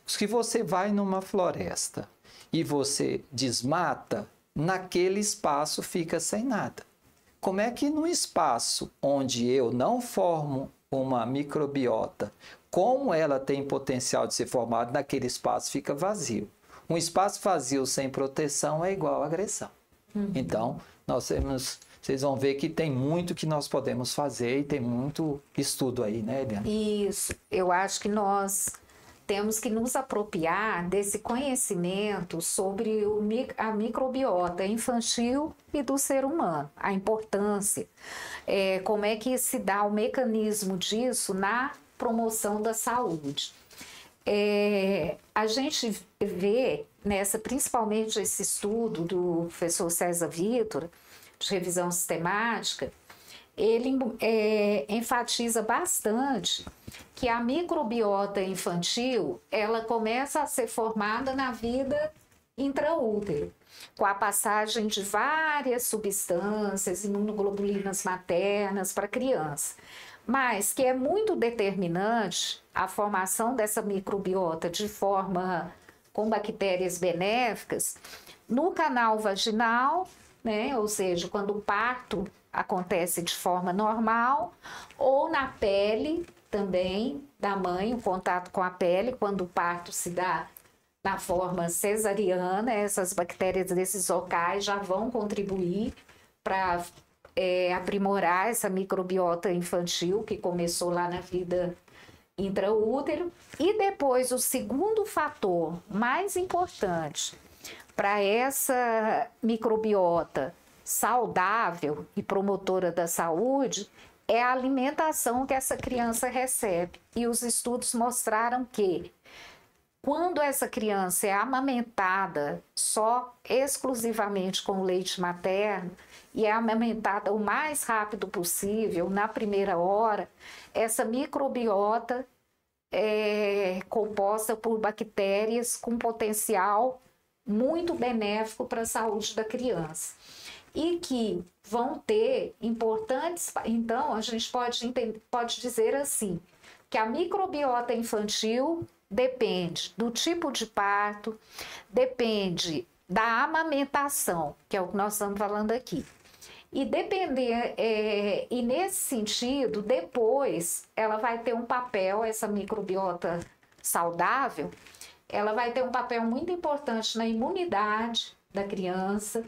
se você vai numa floresta e você desmata, naquele espaço fica sem nada. Como é que no espaço onde eu não formo uma microbiota, como ela tem potencial de ser formada, naquele espaço fica vazio. Um espaço vazio sem proteção é igual a agressão. Então, vocês vão ver que tem muito que nós podemos fazer e tem muito estudo aí, né, Eliane? Isso, eu acho que nós temos que nos apropriar desse conhecimento sobre a microbiota infantil e do ser humano, a importância, como é que se dá o mecanismo disso na promoção da saúde. A gente vê principalmente esse estudo do professor César Vitor, de revisão sistemática, ele enfatiza bastante que a microbiota infantil, ela começa a ser formada na vida intraútero, com a passagem de várias substâncias, imunoglobulinas maternas para a criança, mas que é muito determinante a formação dessa microbiota de forma com bactérias benéficas no canal vaginal, né? Ou seja, quando o parto acontece de forma normal, ou na pele também da mãe, o contato com a pele, quando o parto se dá na forma cesariana, essas bactérias desses locais já vão contribuir para aprimorar essa microbiota infantil que começou lá na vida intraútero. E depois, o segundo fator mais importante para essa microbiota saudável e promotora da saúde é a alimentação que essa criança recebe. E os estudos mostraram que quando essa criança é amamentada exclusivamente com leite materno e é amamentada o mais rápido possível, na primeira hora, essa microbiota é composta por bactérias com potencial muito benéfico para a saúde da criança. E que vão ter importantes... Então, a gente pode dizer assim, que a microbiota infantil depende do tipo de parto, depende da amamentação, que é o que nós estamos falando aqui. E e nesse sentido, depois ela vai ter um papel, essa microbiota saudável, ela vai ter um papel muito importante na imunidade da criança,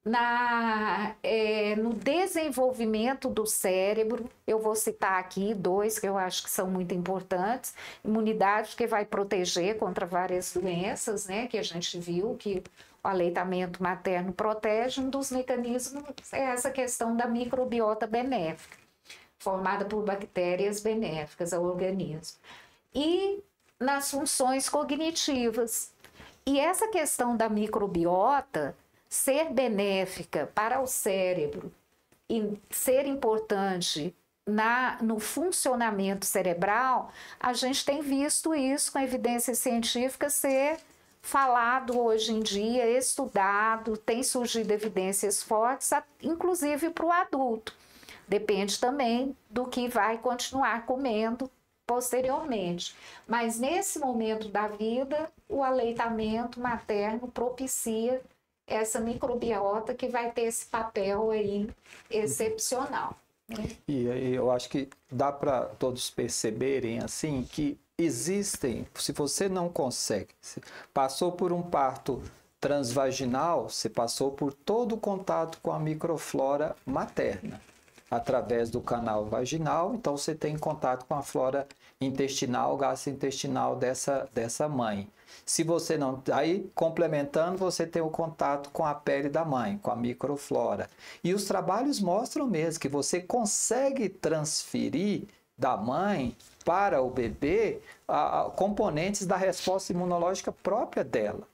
no desenvolvimento do cérebro. Eu vou citar aqui 2 que eu acho que são muito importantes. Imunidade, que vai proteger contra várias doenças, né? Que a gente viu que o aleitamento materno protege. Um dos mecanismos é essa questão da microbiota benéfica, formada por bactérias benéficas ao organismo. E nas funções cognitivas. E essa questão da microbiota ser benéfica para o cérebro e ser importante no funcionamento cerebral, a gente tem visto isso com evidência científica ser falado hoje em dia, estudado, tem surgido evidências fortes, inclusive para o adulto. Depende também do que vai continuar comendo posteriormente. Mas nesse momento da vida, o aleitamento materno propicia essa microbiota que vai ter esse papel aí excepcional. Né? E eu acho que dá para todos perceberem assim que existem, se você não consegue, passou por um parto transvaginal, você passou por todo o contato com a microflora materna, através do canal vaginal, então você tem contato com a flora intestinal, gastrointestinal dessa mãe. Se você não... Aí, complementando, você tem o contato com a pele da mãe, com a microflora. E os trabalhos mostram mesmo que você consegue transferir da mãe para o bebê componentes da resposta imunológica própria dela,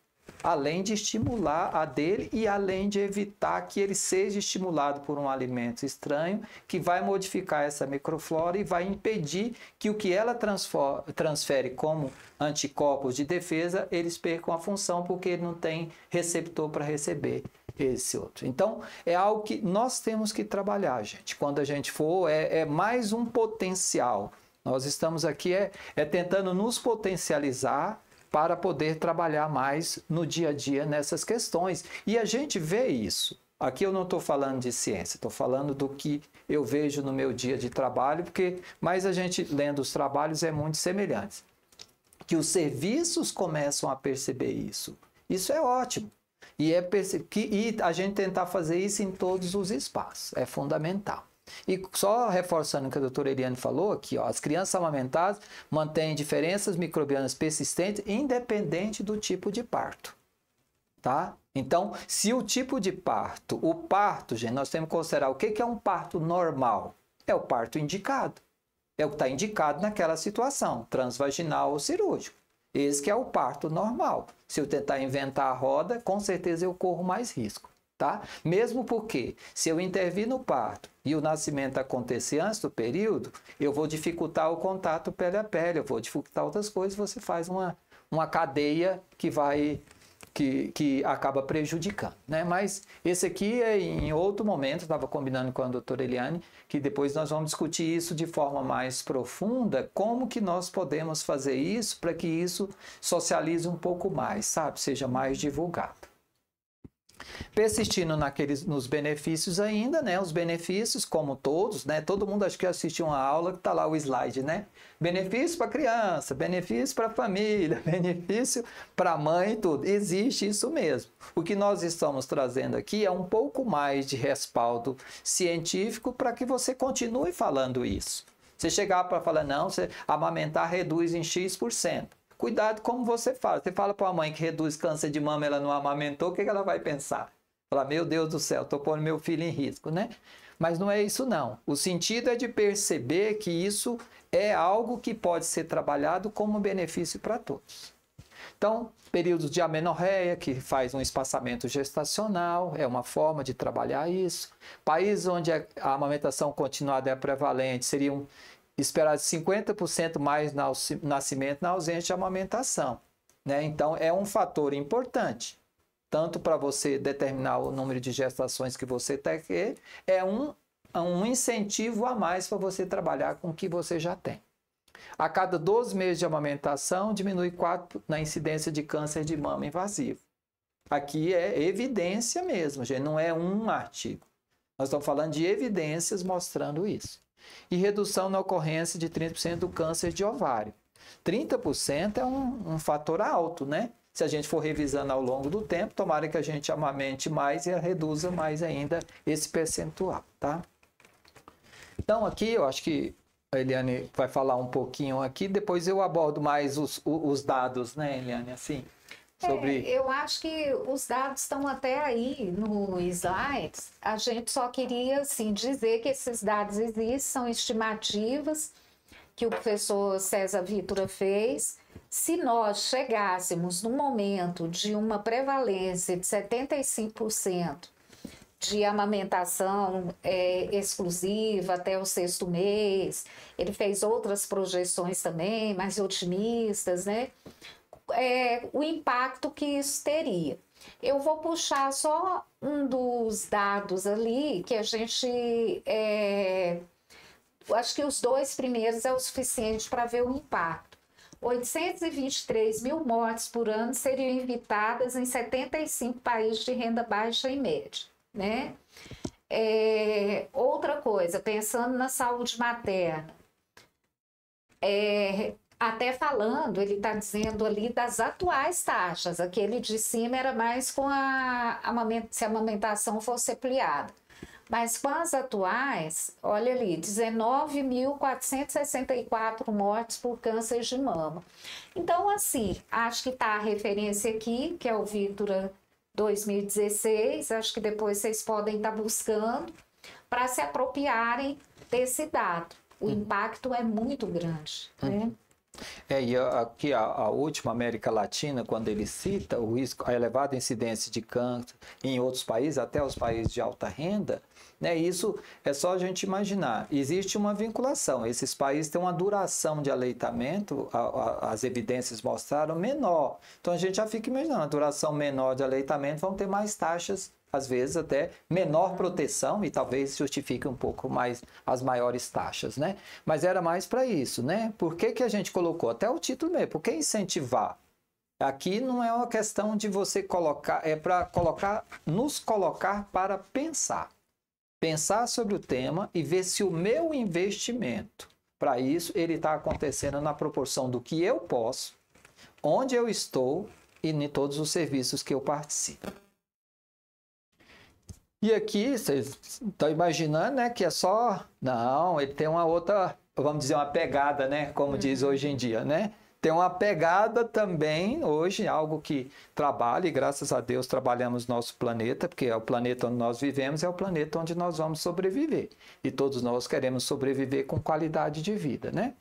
além de estimular a dele e além de evitar que ele seja estimulado por um alimento estranho que vai modificar essa microflora e vai impedir que o que ela transfere como anticorpos de defesa, eles percam a função porque ele não tem receptor para receber esse outro. Então, é algo que nós temos que trabalhar, gente. Quando a gente for, é mais um potencial. Nós estamos aqui tentando nos potencializar para poder trabalhar mais no dia a dia nessas questões. E a gente vê isso. Aqui eu não estou falando de ciência, estou falando do que eu vejo no meu dia de trabalho, mas a gente, lendo os trabalhos, é muito semelhante. Que os serviços começam a perceber isso. Isso é ótimo. E a gente tentar fazer isso em todos os espaços. É fundamental. E só reforçando o que a doutora Eliane falou aqui, ó, as crianças amamentadas mantêm diferenças microbianas persistentes independente do tipo de parto. Tá? Então, se o tipo de parto, gente, nós temos que considerar o que é um parto normal. É o parto indicado. É o que está indicado naquela situação, transvaginal ou cirúrgico. Esse que é o parto normal. Se eu tentar inventar a roda, com certeza eu corro mais risco. Tá? Mesmo porque, se eu intervir no parto e o nascimento acontecer antes do período, eu vou dificultar o contato pele a pele, eu vou dificultar outras coisas, você faz uma cadeia que acaba prejudicando. Né? Mas esse aqui é em outro momento, estava combinando com a doutora Eliane, que depois nós vamos discutir isso de forma mais profunda, como que nós podemos fazer isso para que isso socialize um pouco mais, sabe? Seja mais divulgado. Persistindo nos benefícios ainda, né? Os benefícios, como todos, né? Todo mundo acho que assistiu uma aula que está lá o slide, né? Benefício para a criança, benefício para a família, benefício para a mãe e tudo. Existe isso mesmo. O que nós estamos trazendo aqui é um pouco mais de respaldo científico para que você continue falando isso. Você chegar para falar, não, amamentar reduz em X%. Cuidado como você fala. Você fala para uma mãe que reduz câncer de mama, ela não amamentou, o que ela vai pensar? Falar, meu Deus do céu, estou pondo meu filho em risco, né? Mas não é isso não. O sentido é de perceber que isso é algo que pode ser trabalhado como benefício para todos. Então, períodos de amenorreia, que faz um espaçamento gestacional, é uma forma de trabalhar isso. Países onde a amamentação continuada é prevalente, seriam esperar 50% mais nascimento na ausência de amamentação. Né? Então, é um fator importante, tanto para você determinar o número de gestações que você tem, é um incentivo a mais para você trabalhar com o que você já tem. A cada 12 meses de amamentação, diminui 4 na incidência de câncer de mama invasivo. Aqui é evidência mesmo, gente, não é um artigo. Nós estamos falando de evidências mostrando isso. E redução na ocorrência de 30% do câncer de ovário. 30% é um fator alto, né? se a gente for revisando ao longo do tempo, tomara que a gente amamente mais e reduza mais ainda esse percentual, tá? Então aqui eu acho que a Eliane vai falar um pouquinho aqui, depois eu abordo mais os dados, né, Eliane, assim, sobre... Eu acho que os dados estão até aí no slides, a gente só queria, assim, dizer que esses dados existem, são estimativas que o professor César Vítora fez. Se nós chegássemos no momento de uma prevalência de 75% de amamentação exclusiva até o 6º mês, ele fez outras projeções também, mais otimistas, né? O impacto que isso teria. Eu vou puxar só um dos dados ali, que a gente... acho que os 2 primeiros é o suficiente para ver o impacto. 823 mil mortes por ano seriam evitadas em 75 países de renda baixa e média, né? Outra coisa, pensando na saúde materna, até falando, ele está dizendo ali das atuais taxas, aquele de cima era mais com se a amamentação fosse ampliada. Mas com as atuais, olha ali, 19.464 mortes por câncer de mama. Então, assim, acho que está a referência aqui, que é o Vítora 2016, acho que depois vocês podem estar buscando para se apropriarem desse dado. O impacto é muito grande, né? E aqui a última, América Latina, quando ele cita o risco, a elevada incidência de câncer em outros países, até os países de alta renda, né, isso é só a gente imaginar. Existe uma vinculação. Esses países têm uma duração de aleitamento, as evidências mostraram, menor. Então a gente já fica imaginando, a duração menor de aleitamento vão ter mais taxas, às vezes até menor proteção, e talvez justifique um pouco mais as maiores taxas, né? Mas era mais para isso, né? Por que a gente colocou? Até o título mesmo, por que incentivar? Aqui não é uma questão de você colocar, é para nos colocar para pensar. Pensar sobre o tema e ver se o meu investimento, para isso, ele está acontecendo na proporção do que eu posso, onde eu estou e em todos os serviços que eu participo. E aqui, vocês estão imaginando, né, que é só... Não, ele tem uma outra, vamos dizer, uma pegada, né, como diz hoje em dia, né? Tem uma pegada também, hoje, algo que trabalha, e graças a Deus trabalhamos nosso planeta, porque é o planeta onde nós vivemos, é o planeta onde nós vamos sobreviver. E todos nós queremos sobreviver com qualidade de vida, né?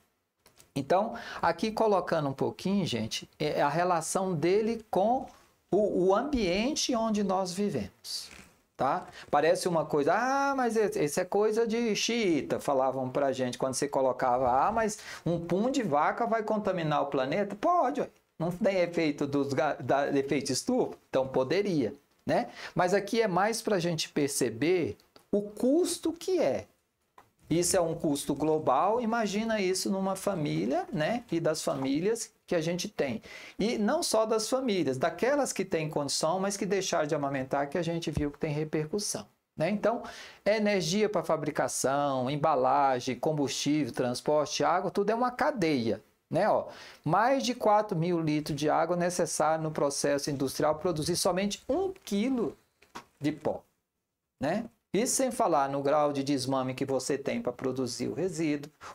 Então, aqui colocando um pouquinho, gente, é a relação dele com o ambiente onde nós vivemos. Tá? Parece uma coisa, mas isso é coisa de xiita, falavam pra gente quando você colocava, mas um pum de vaca vai contaminar o planeta? Pode, não tem efeito efeito estufa? Então poderia, né? Mas aqui é mais para a gente perceber o custo que é. Isso é um custo global, imagina isso numa família, né? E das famílias que a gente tem. E não só das famílias, daquelas que têm condição, mas que deixaram de amamentar, que a gente viu que tem repercussão, né? Então, energia para fabricação, embalagem, combustível, transporte, água, tudo é uma cadeia, né? Mais de 4.000 litros de água necessário no processo industrial produzir somente 1 quilo de pó, né? Isso sem falar no grau de desmame que você tem para produzir o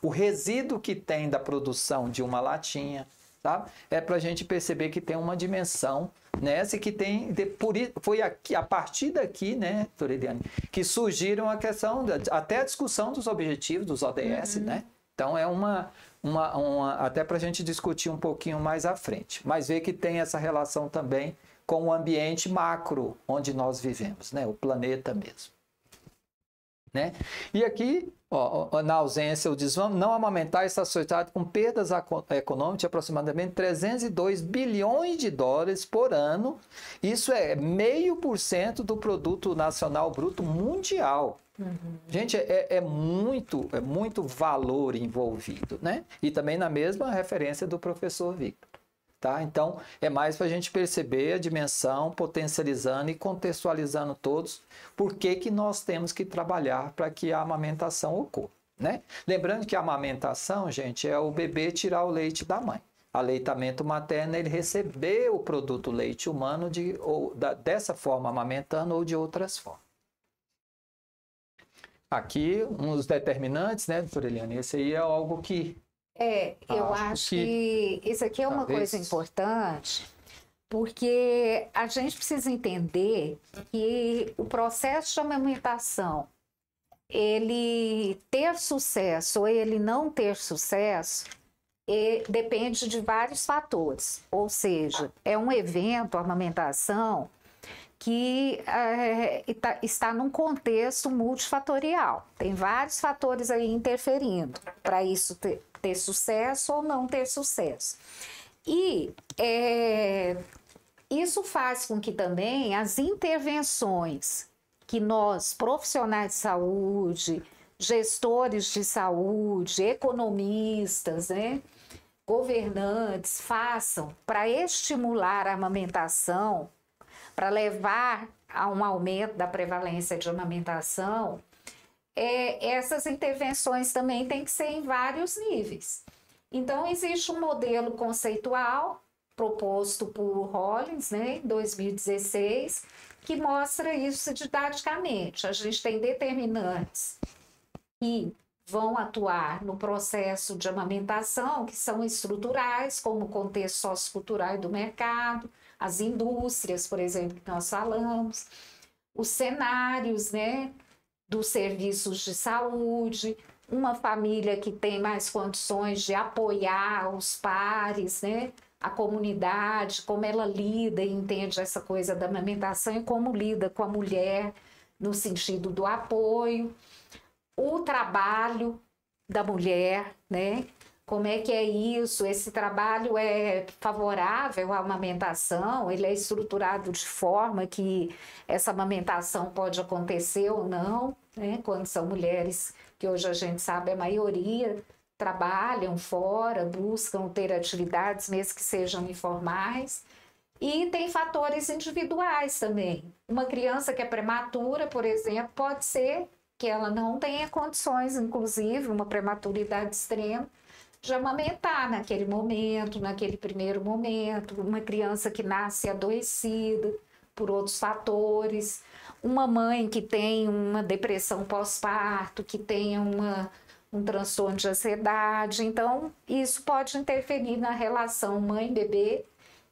resíduo que tem da produção de uma latinha, tá? É para a gente perceber que tem uma dimensão nessa que tem... Foi aqui, a partir daqui, né, Toreliane, que surgiram a questão, até a discussão dos objetivos dos ODS, né? Então é até para a gente discutir um pouquinho mais à frente. Mas ver que tem essa relação também com o ambiente macro onde nós vivemos, né? O planeta mesmo. Né? E aqui, na ausência, o desvame, não amamentar está associado com perdas econômicas de aproximadamente 302 bilhões de dólares por ano. Isso é 0,5% do produto nacional bruto mundial. Gente, é muito valor envolvido, né? E também na mesma referência do professor Victor. Tá? Então, é mais para a gente perceber a dimensão, potencializando e contextualizando todos por que nós temos que trabalhar para que a amamentação ocorra, né? Lembrando que a amamentação, gente, é o bebê tirar o leite da mãe. aleitamento materno, ele receber o produto leite humano dessa forma, amamentando ou de outras formas. Aqui, uns determinantes, né, doutora Eliane? Esse aí é algo que... eu acho que isso aqui é uma coisa importante, porque a gente precisa entender que o processo de amamentação, ele ter sucesso ou ele não ter sucesso, depende de vários fatores. Ou seja, é um evento, a amamentação, que está num contexto multifatorial. Tem vários fatores aí interferindo para isso ter sucesso ou não ter sucesso. E isso faz com que também as intervenções que nós, profissionais de saúde, gestores de saúde, economistas, né, governantes, façam para estimular a amamentação, para levar a um aumento da prevalência de amamentação, essas intervenções também têm que ser em vários níveis. Então, existe um modelo conceitual proposto por Hollins, né, em 2016, que mostra isso didaticamente. A gente tem determinantes que vão atuar no processo de amamentação, que são estruturais, como o contexto sociocultural do mercado, as indústrias, por exemplo, que nós falamos, os cenários, né, dos serviços de saúde, uma família que tem mais condições de apoiar os pares, né, a comunidade, como ela lida e entende essa coisa da amamentação e como lida com a mulher no sentido do apoio, o trabalho da mulher, né? Como é que é isso? Esse trabalho é favorável à amamentação? Ele é estruturado de forma que essa amamentação pode acontecer ou não, né? Quando são mulheres que hoje a gente sabe a maioria trabalham fora, buscam ter atividades, mesmo que sejam informais. E tem fatores individuais também. Uma criança que é prematura, por exemplo, pode ser que ela não tenha condições, inclusive uma prematuridade extrema, de amamentar naquele momento, naquele primeiro momento. Uma criança que nasce adoecida por outros fatores. Uma mãe que tem uma depressão pós-parto, que tenha um transtorno de ansiedade. Então, isso pode interferir na relação mãe-bebê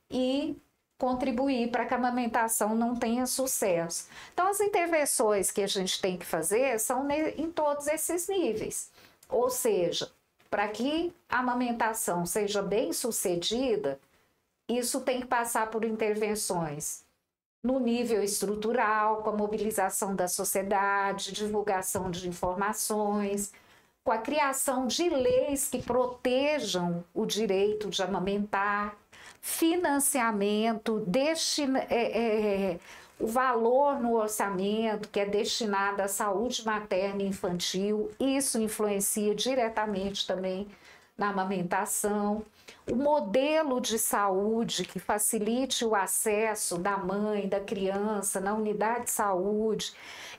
e contribuir para que a amamentação não tenha sucesso. Então, as intervenções que a gente tem que fazer são em todos esses níveis. Ou seja, para que a amamentação seja bem sucedida, isso tem que passar por intervenções no nível estrutural, com a mobilização da sociedade, divulgação de informações, com a criação de leis que protejam o direito de amamentar, financiamento, o valor no orçamento que é destinado à saúde materna e infantil, isso influencia diretamente também na amamentação. O modelo de saúde que facilite o acesso da mãe, da criança na unidade de saúde,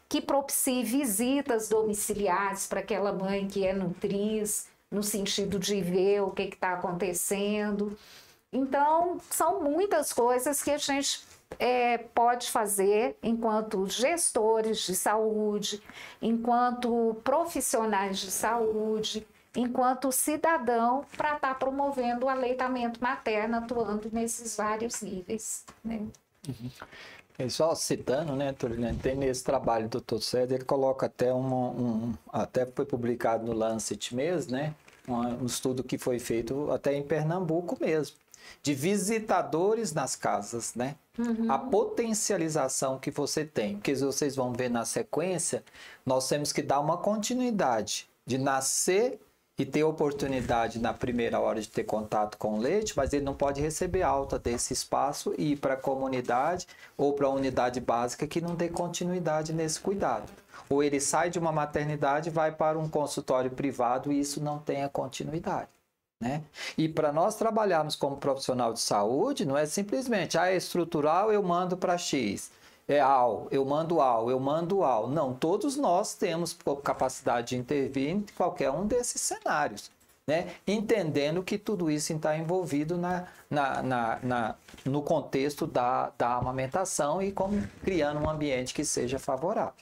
que propicie visitas domiciliares para aquela mãe que é nutriz, no sentido de ver o que está acontecendo. Então, são muitas coisas que a gente pode fazer enquanto gestores de saúde, enquanto profissionais de saúde, enquanto cidadão, para estar promovendo o aleitamento materno, atuando nesses vários níveis, né? Uhum. E só citando, né, Turilene, tem nesse trabalho do Dr. César, ele coloca até até foi publicado no Lancet mesmo, né, um estudo que foi feito até em Pernambuco mesmo, de visitadores nas casas, né? Uhum. A potencialização que você tem, porque vocês vão ver na sequência, nós temos que dar uma continuidade de nascer e ter oportunidade na primeira hora de ter contato com o leite, mas ele não pode receber alta desse espaço e ir para a comunidade ou para a unidade básica que não dê continuidade nesse cuidado. Ou ele sai de uma maternidade e vai para um consultório privado e isso não tem a continuidade, né? E para nós trabalharmos como profissional de saúde, não é simplesmente, é estrutural, eu mando para X. É AL, eu mando AL, eu mando AL. Não, todos nós temos capacidade de intervir em qualquer um desses cenários. né? Entendendo que tudo isso está envolvido no contexto da amamentação e como criando um ambiente que seja favorável.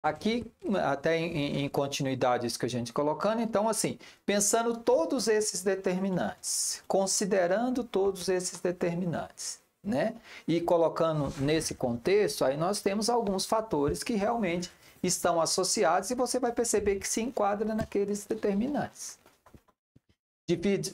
Aqui, até em continuidade isso que a gente colocando, então assim, pensando todos esses determinantes, considerando todos esses determinantes, né? E colocando nesse contexto, aí nós temos alguns fatores que realmente estão associados e você vai perceber que se enquadra naqueles determinantes.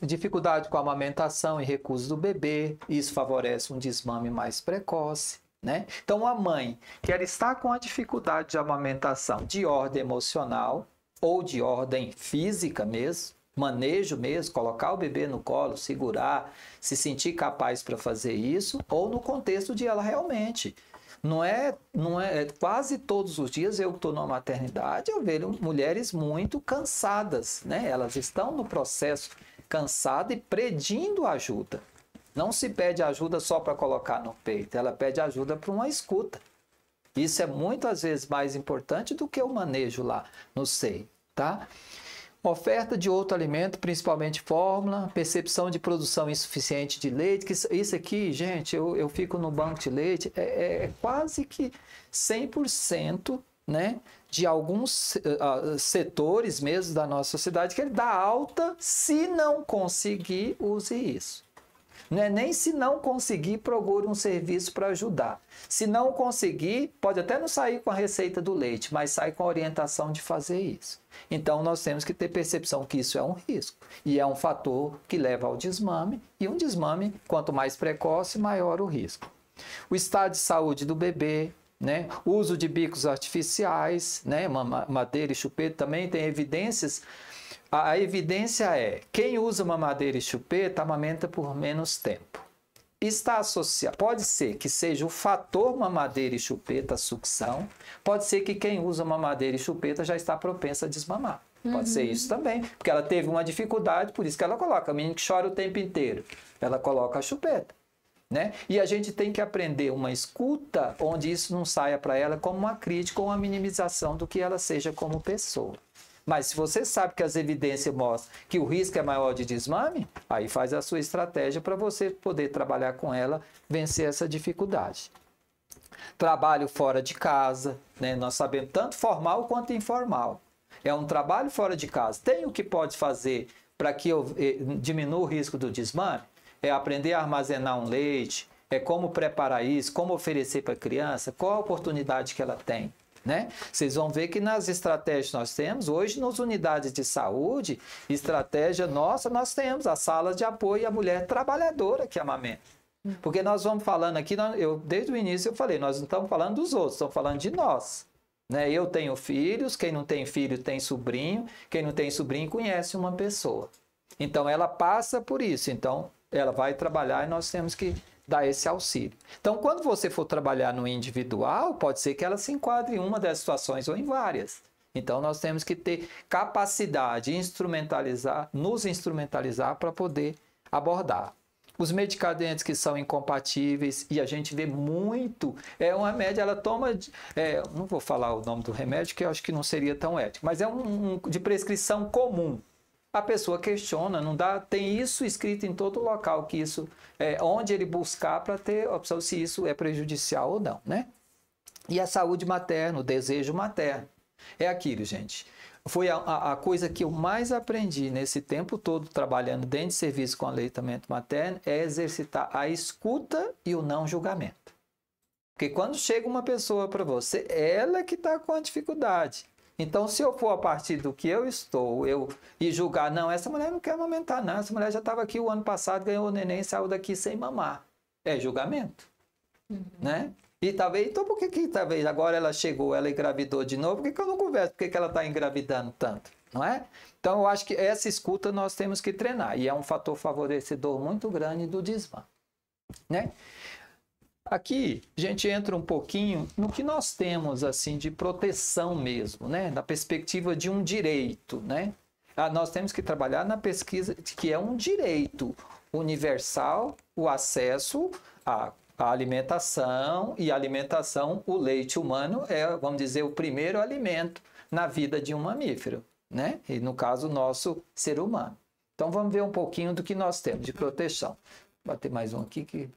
Dificuldade com a amamentação e recuso do bebê, isso favorece um desmame mais precoce, né? Então, a mãe que ela está com a dificuldade de amamentação de ordem emocional ou de ordem física mesmo, manejo mesmo, colocar o bebê no colo, segurar, se sentir capaz para fazer isso, ou no contexto de ela realmente. Não é quase todos os dias eu estou numa maternidade, eu vejo mulheres muito cansadas, né? Elas estão no processo cansada e pedindo ajuda. Não se pede ajuda só para colocar no peito, ela pede ajuda para uma escuta. Isso é muitas vezes mais importante do que o manejo lá no seio, tá? Oferta de outro alimento, principalmente fórmula, percepção de produção insuficiente de leite, que isso aqui, gente, eu fico no banco de leite, é quase que 100%, né, de alguns setores mesmo da nossa sociedade, que ele dá alta, se não conseguir, use isso. Não é nem se não conseguir, procure um serviço para ajudar. Se não conseguir, pode até não sair com a receita do leite, mas sai com a orientação de fazer isso. Então, nós temos que ter percepção que isso é um risco. E é um fator que leva ao desmame. E um desmame, quanto mais precoce, maior o risco. O estado de saúde do bebê, né? O uso de bicos artificiais, né? Mamadeira e chupeta também tem evidências. A evidência é, quem usa mamadeira e chupeta amamenta por menos tempo. Está associado, pode ser que seja o fator mamadeira e chupeta, a sucção, pode ser que quem usa mamadeira e chupeta já está propensa a desmamar. Pode ser isso também, porque ela teve uma dificuldade, por isso que ela coloca, a menina que chora o tempo inteiro, ela coloca a chupeta. Né? E a gente tem que aprender uma escuta onde isso não saia para ela como uma crítica ou uma minimização do que ela seja como pessoa. Mas se você sabe que as evidências mostram que o risco é maior de desmame, aí faz a sua estratégia para você poder trabalhar com ela, vencer essa dificuldade. Trabalho fora de casa, né? Nós sabemos tanto formal quanto informal. É um trabalho fora de casa. Tem o que pode fazer para que eu diminua o risco do desmame? É aprender a armazenar um leite, é como preparar isso, como oferecer para a criança, qual a oportunidade que ela tem. Né? Vocês vão ver que nas estratégias que nós temos, hoje nas unidades de saúde, estratégia nossa, nós temos as salas de apoio à mulher trabalhadora que amamenta. Porque nós vamos falando aqui, desde o início eu falei, nós não estamos falando dos outros, estamos falando de nós. Né? Eu tenho filhos, quem não tem filho tem sobrinho, quem não tem sobrinho conhece uma pessoa. Então ela passa por isso, então ela vai trabalhar e nós temos que dar esse auxílio. Então, quando você for trabalhar no individual, pode ser que ela se enquadre em uma das situações ou em várias. Então, nós temos que ter capacidade de nos instrumentalizar para poder abordar. Os medicamentos que são incompatíveis, e a gente vê muito, uma média, ela toma, não vou falar o nome do remédio, que eu acho que não seria tão ético, mas é de prescrição comum. A pessoa questiona, não dá, tem isso escrito em todo local, que isso é onde ele buscar para ter a opção se isso é prejudicial ou não, né? E a saúde materna, o desejo materno. É aquilo, gente. Foi a coisa que eu mais aprendi nesse tempo todo trabalhando dentro de serviço com aleitamento materno, é exercitar a escuta e o não julgamento. Porque quando chega uma pessoa para você, ela que está com a dificuldade. Então, se eu for a partir do que eu estou, e julgar, não, essa mulher não quer amamentar, não, essa mulher já estava aqui o ano passado, ganhou o neném e saiu daqui sem mamar. É julgamento, né? E talvez, então por que talvez agora ela chegou, ela engravidou de novo, por que eu não converso? Por que ela está engravidando tanto, não é? Então, eu acho que essa escuta nós temos que treinar, e é um fator favorecedor muito grande do desmame, né? Aqui, a gente entra um pouquinho no que nós temos, assim, de proteção mesmo, né? Na perspectiva de um direito, né? Nós temos que trabalhar na pesquisa que é um direito universal, o acesso à alimentação, e a alimentação, o leite humano é, vamos dizer, o primeiro alimento na vida de um mamífero. né? E no caso, o nosso ser humano. Então, vamos ver um pouquinho do que nós temos de proteção. Vou bater mais um aqui que...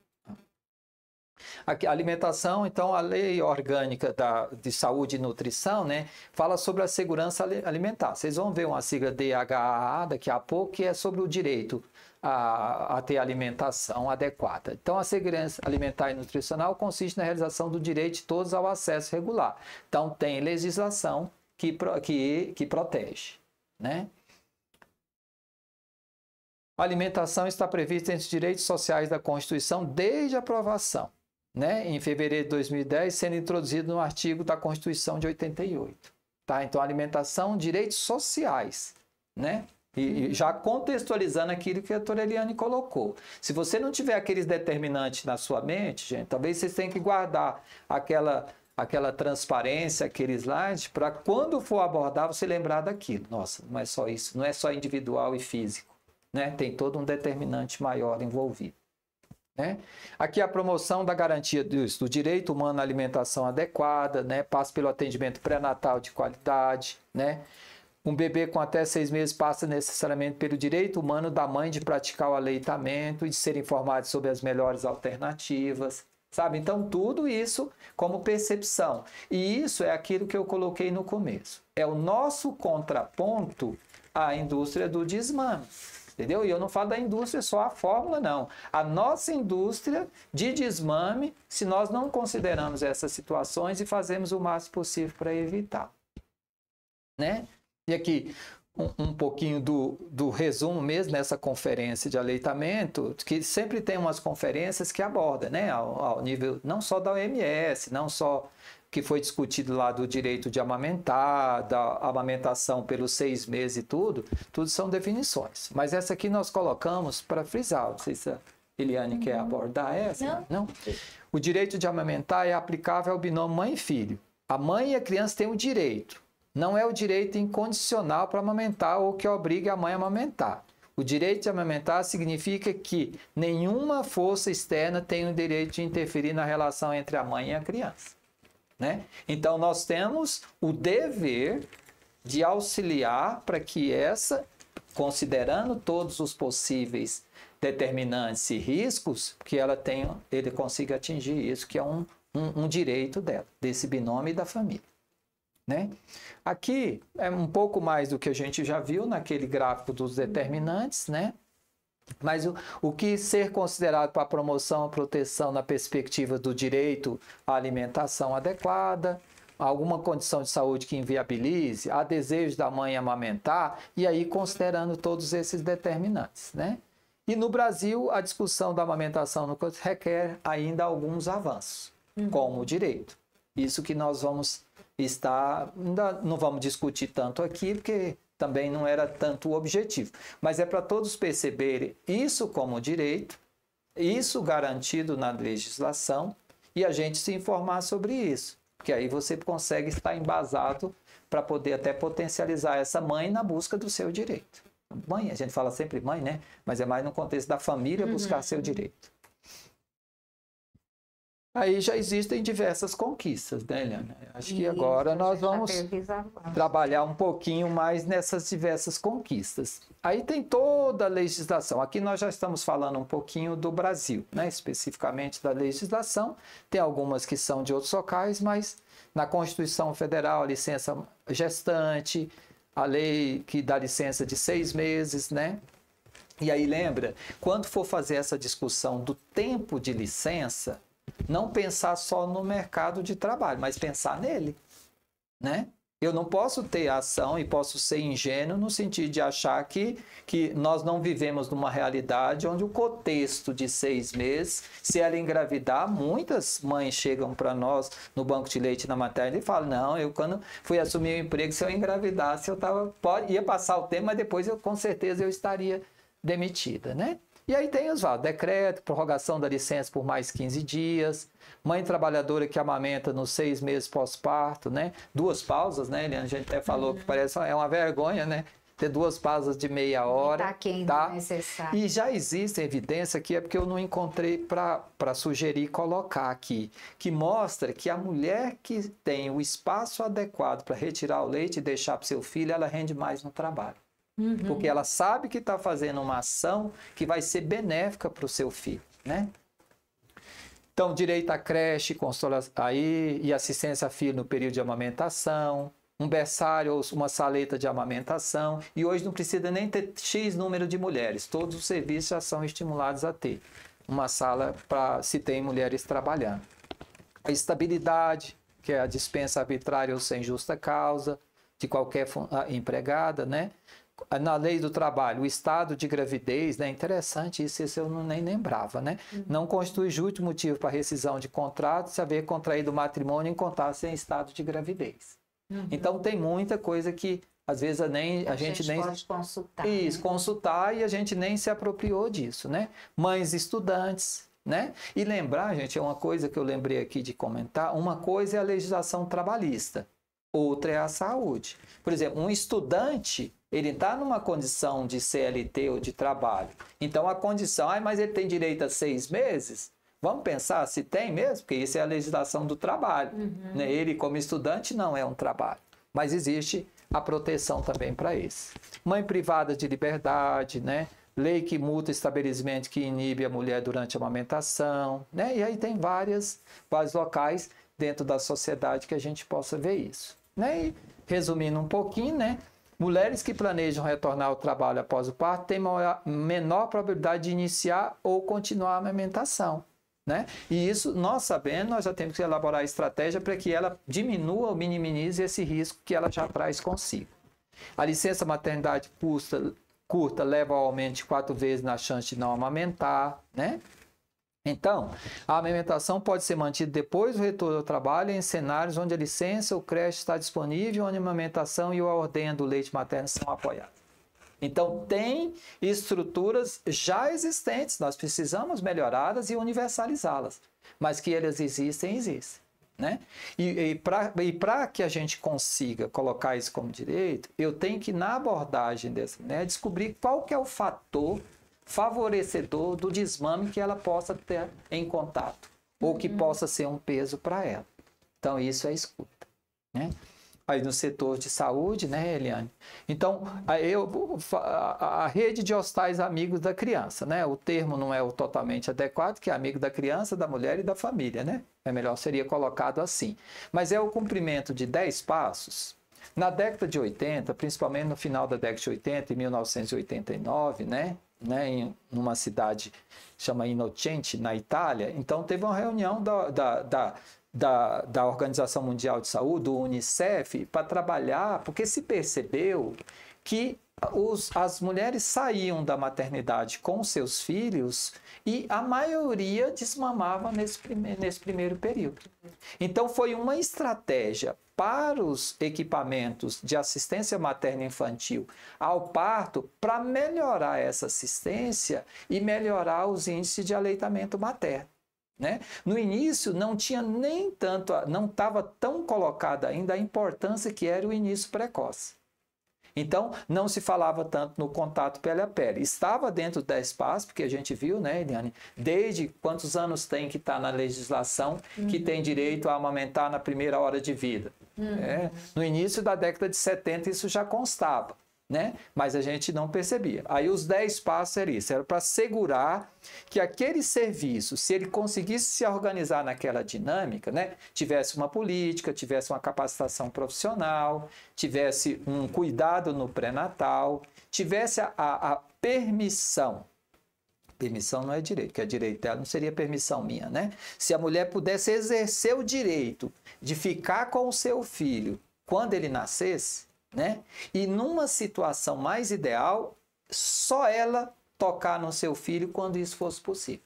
Aqui, alimentação, então, a Lei Orgânica de Saúde e Nutrição, né, fala sobre a segurança alimentar. Vocês vão ver uma sigla DHA daqui a pouco, que é sobre o direito a ter alimentação adequada. Então, a segurança alimentar e nutricional consiste na realização do direito de todos ao acesso regular. Então, tem legislação que protege, né? A alimentação está prevista entre os direitos sociais da Constituição desde a aprovação, né, em fevereiro de 2010, sendo introduzido no artigo da Constituição de 88. Tá? Então, alimentação, direitos sociais, né? E já contextualizando aquilo que a doutora Eliane colocou. Se você não tiver aqueles determinantes na sua mente, gente, talvez vocês tenham que guardar aquela transparência, aquele slide, para quando for abordar, você lembrar daquilo. Nossa, não é só isso, não é só individual e físico, né? Tem todo um determinante maior envolvido. Né? Aqui a promoção da garantia do direito humano à alimentação adequada, né? Passa pelo atendimento pré-natal de qualidade, né? Um bebê com até 6 meses passa necessariamente pelo direito humano da mãe de praticar o aleitamento e de ser informado sobre as melhores alternativas, sabe? Então, tudo isso como percepção. E isso é aquilo que eu coloquei no começo. É o nosso contraponto à indústria do desmame. Entendeu? E eu não falo da indústria só a fórmula, não. A nossa indústria de desmame, se nós não consideramos essas situações e fazemos o máximo possível para evitar. Né? E aqui, um pouquinho do resumo mesmo nessa conferência de aleitamento, que sempre tem umas conferências que abordam, né? Ao nível não só da OMS, não só que foi discutido lá do direito de amamentar, da amamentação pelos 6 meses e tudo são definições. Mas essa aqui nós colocamos para frisar. Não sei se a Eliane quer abordar essa. Não? O direito de amamentar é aplicável ao binômio mãe e filho. A mãe e a criança têm o direito. Não é o direito incondicional para amamentar ou que obrigue a mãe a amamentar. O direito de amamentar significa que nenhuma força externa tem o direito de interferir na relação entre a mãe e a criança. Né? Então, nós temos o dever de auxiliar para que considerando todos os possíveis determinantes e riscos, que ele consiga atingir isso, que é um direito dela, desse binômio e da família. Né? Aqui é um pouco mais do que a gente já viu naquele gráfico dos determinantes, né? Mas o que ser considerado para promoção e proteção na perspectiva do direito à alimentação adequada, alguma condição de saúde que inviabilize, há desejo da mãe amamentar, e aí considerando todos esses determinantes, né? E no Brasil, a discussão da amamentação no corpo requer ainda alguns avanços, como o direito. Isso que nós vamos ainda não vamos discutir tanto aqui, porque também não era tanto o objetivo. Mas é para todos perceberem isso como direito, isso garantido na legislação, e a gente se informar sobre isso. Porque aí você consegue estar embasado para poder até potencializar essa mãe na busca do seu direito. Mãe, a gente fala sempre mãe, né? Mas é mais no contexto da família buscar seu direito. Aí já existem diversas conquistas, né, Eliane? Acho que agora nós vamos trabalhar um pouquinho mais nessas diversas conquistas. Aí tem toda a legislação. Aqui nós já estamos falando um pouquinho do Brasil, né? Especificamente da legislação. Tem algumas que são de outros locais, mas na Constituição Federal, a licença gestante, a lei que dá licença de 6 meses, né? E aí lembra, quando for fazer essa discussão do tempo de licença, não pensar só no mercado de trabalho, mas pensar nele, né? Eu não posso ter ação e posso ser ingênuo no sentido de achar que nós não vivemos numa realidade onde o contexto de 6 meses, se ela engravidar, muitas mães chegam para nós no banco de leite na materna e falam, não, eu quando fui assumir o emprego, se eu engravidasse, ia passar o tempo, mas depois com certeza eu estaria demitida, né? E aí tem os decreto, prorrogação da licença por mais 15 dias, mãe trabalhadora que amamenta nos 6 meses pós-parto, né? 2 pausas, né, Eliane? A gente até falou que parece uma vergonha, né? ter 2 pausas de meia hora. Tá quem tá? necessário. E já existe evidência aqui, é porque eu não encontrei para sugerir colocar aqui, que mostra que a mulher que tem o espaço adequado para retirar o leite e deixar para o seu filho, ela rende mais no trabalho. Porque ela sabe que está fazendo uma ação que vai ser benéfica para o seu filho, né? Então, direito à creche, aí, e assistência a filho no período de amamentação, um berçário ou uma saleta de amamentação, e hoje não precisa nem ter X número de mulheres, todos os serviços já são estimulados a ter uma sala para se tem mulheres trabalhando. A estabilidade, que é a dispensa arbitrária ou sem justa causa de qualquer empregada, né? Na lei do trabalho, o estado de gravidez, né? Interessante isso eu nem lembrava, né? Não constitui justo motivo para rescisão de contrato se haver contraído matrimônio em contato sem estado de gravidez. Então tem muita coisa que às vezes a gente nem pode consultar. Isso, né? consultar e a gente nem se apropriou disso, né? Mães estudantes, né? E lembrar, gente, é uma coisa que eu lembrei aqui de comentar, uma coisa é a legislação trabalhista, outra é a saúde. Por exemplo, um estudante, ele está numa condição de CLT ou de trabalho. Então a condição, mas ele tem direito a 6 meses? Vamos pensar se tem mesmo, porque isso é a legislação do trabalho. Né? Ele, como estudante, não é um trabalho. Mas existe a proteção também para isso. Mãe privada de liberdade, né? Lei que multa estabelecimento que inibe a mulher durante a amamentação. Né? E aí tem vários locais dentro da sociedade que a gente possa ver isso. Né? E, resumindo um pouquinho, né? Mulheres que planejam retornar ao trabalho após o parto têm menor probabilidade de iniciar ou continuar a amamentação. Né? E isso, nós sabendo, nós já temos que elaborar a estratégia para que ela diminua ou minimize esse risco que ela já traz consigo. A licença maternidade curta leva ao aumento de 4 vezes na chance de não amamentar. Né? Então, a amamentação pode ser mantida depois do retorno ao trabalho em cenários onde a licença ou creche está disponível, onde a amamentação e a ordenha do leite materno são apoiadas. Então, tem estruturas já existentes, nós precisamos melhorá-las e universalizá-las, mas que elas existem, existem. Né? E para que a gente consiga colocar isso como direito, eu tenho que, na abordagem dessa, né, descobrir qual que é o fator favorecedor do desmame que ela possa ter em contato, ou que possa ser um peso para ela. Então, isso é escuta. Né? Aí no setor de saúde, né, Eliane? Então, a rede de hospitais amigos da criança, né? O termo não é o totalmente adequado, que é amigo da criança, da mulher e da família, né? É melhor, seria colocado assim. Mas é o cumprimento de 10 passos. Na década de 80, principalmente no final da década de 80, em 1989, né? Em uma cidade que chama Innocenti, na Itália, então teve uma reunião da Organização Mundial de Saúde, do UNICEF, para trabalhar, porque se percebeu que as mulheres saíam da maternidade com seus filhos e a maioria desmamava nesse primeiro período. Então foi uma estratégia para os equipamentos de assistência materna infantil ao parto para melhorar essa assistência e melhorar os índices de aleitamento materno. Né? No início não tinha nem tanto, não estava tão colocada ainda a importância que era o início precoce. Então não se falava tanto no contato pele a pele. Estava dentro da espaço, porque a gente viu, né, Eliane, desde quantos anos tem que estar na legislação que tem direito a amamentar na primeira hora de vida. No início da década de 70 isso já constava. Né? Mas a gente não percebia. Aí os 10 passos era isso, era para assegurar que aquele serviço, se ele conseguisse se organizar naquela dinâmica, né? Tivesse uma política, tivesse uma capacitação profissional, tivesse um cuidado no pré-natal, tivesse a permissão. Permissão não é direito, que é direito dela, não seria permissão minha, né? Se a mulher pudesse exercer o direito de ficar com o seu filho quando ele nascesse, né? E numa situação mais ideal, só ela tocar no seu filho quando isso fosse possível.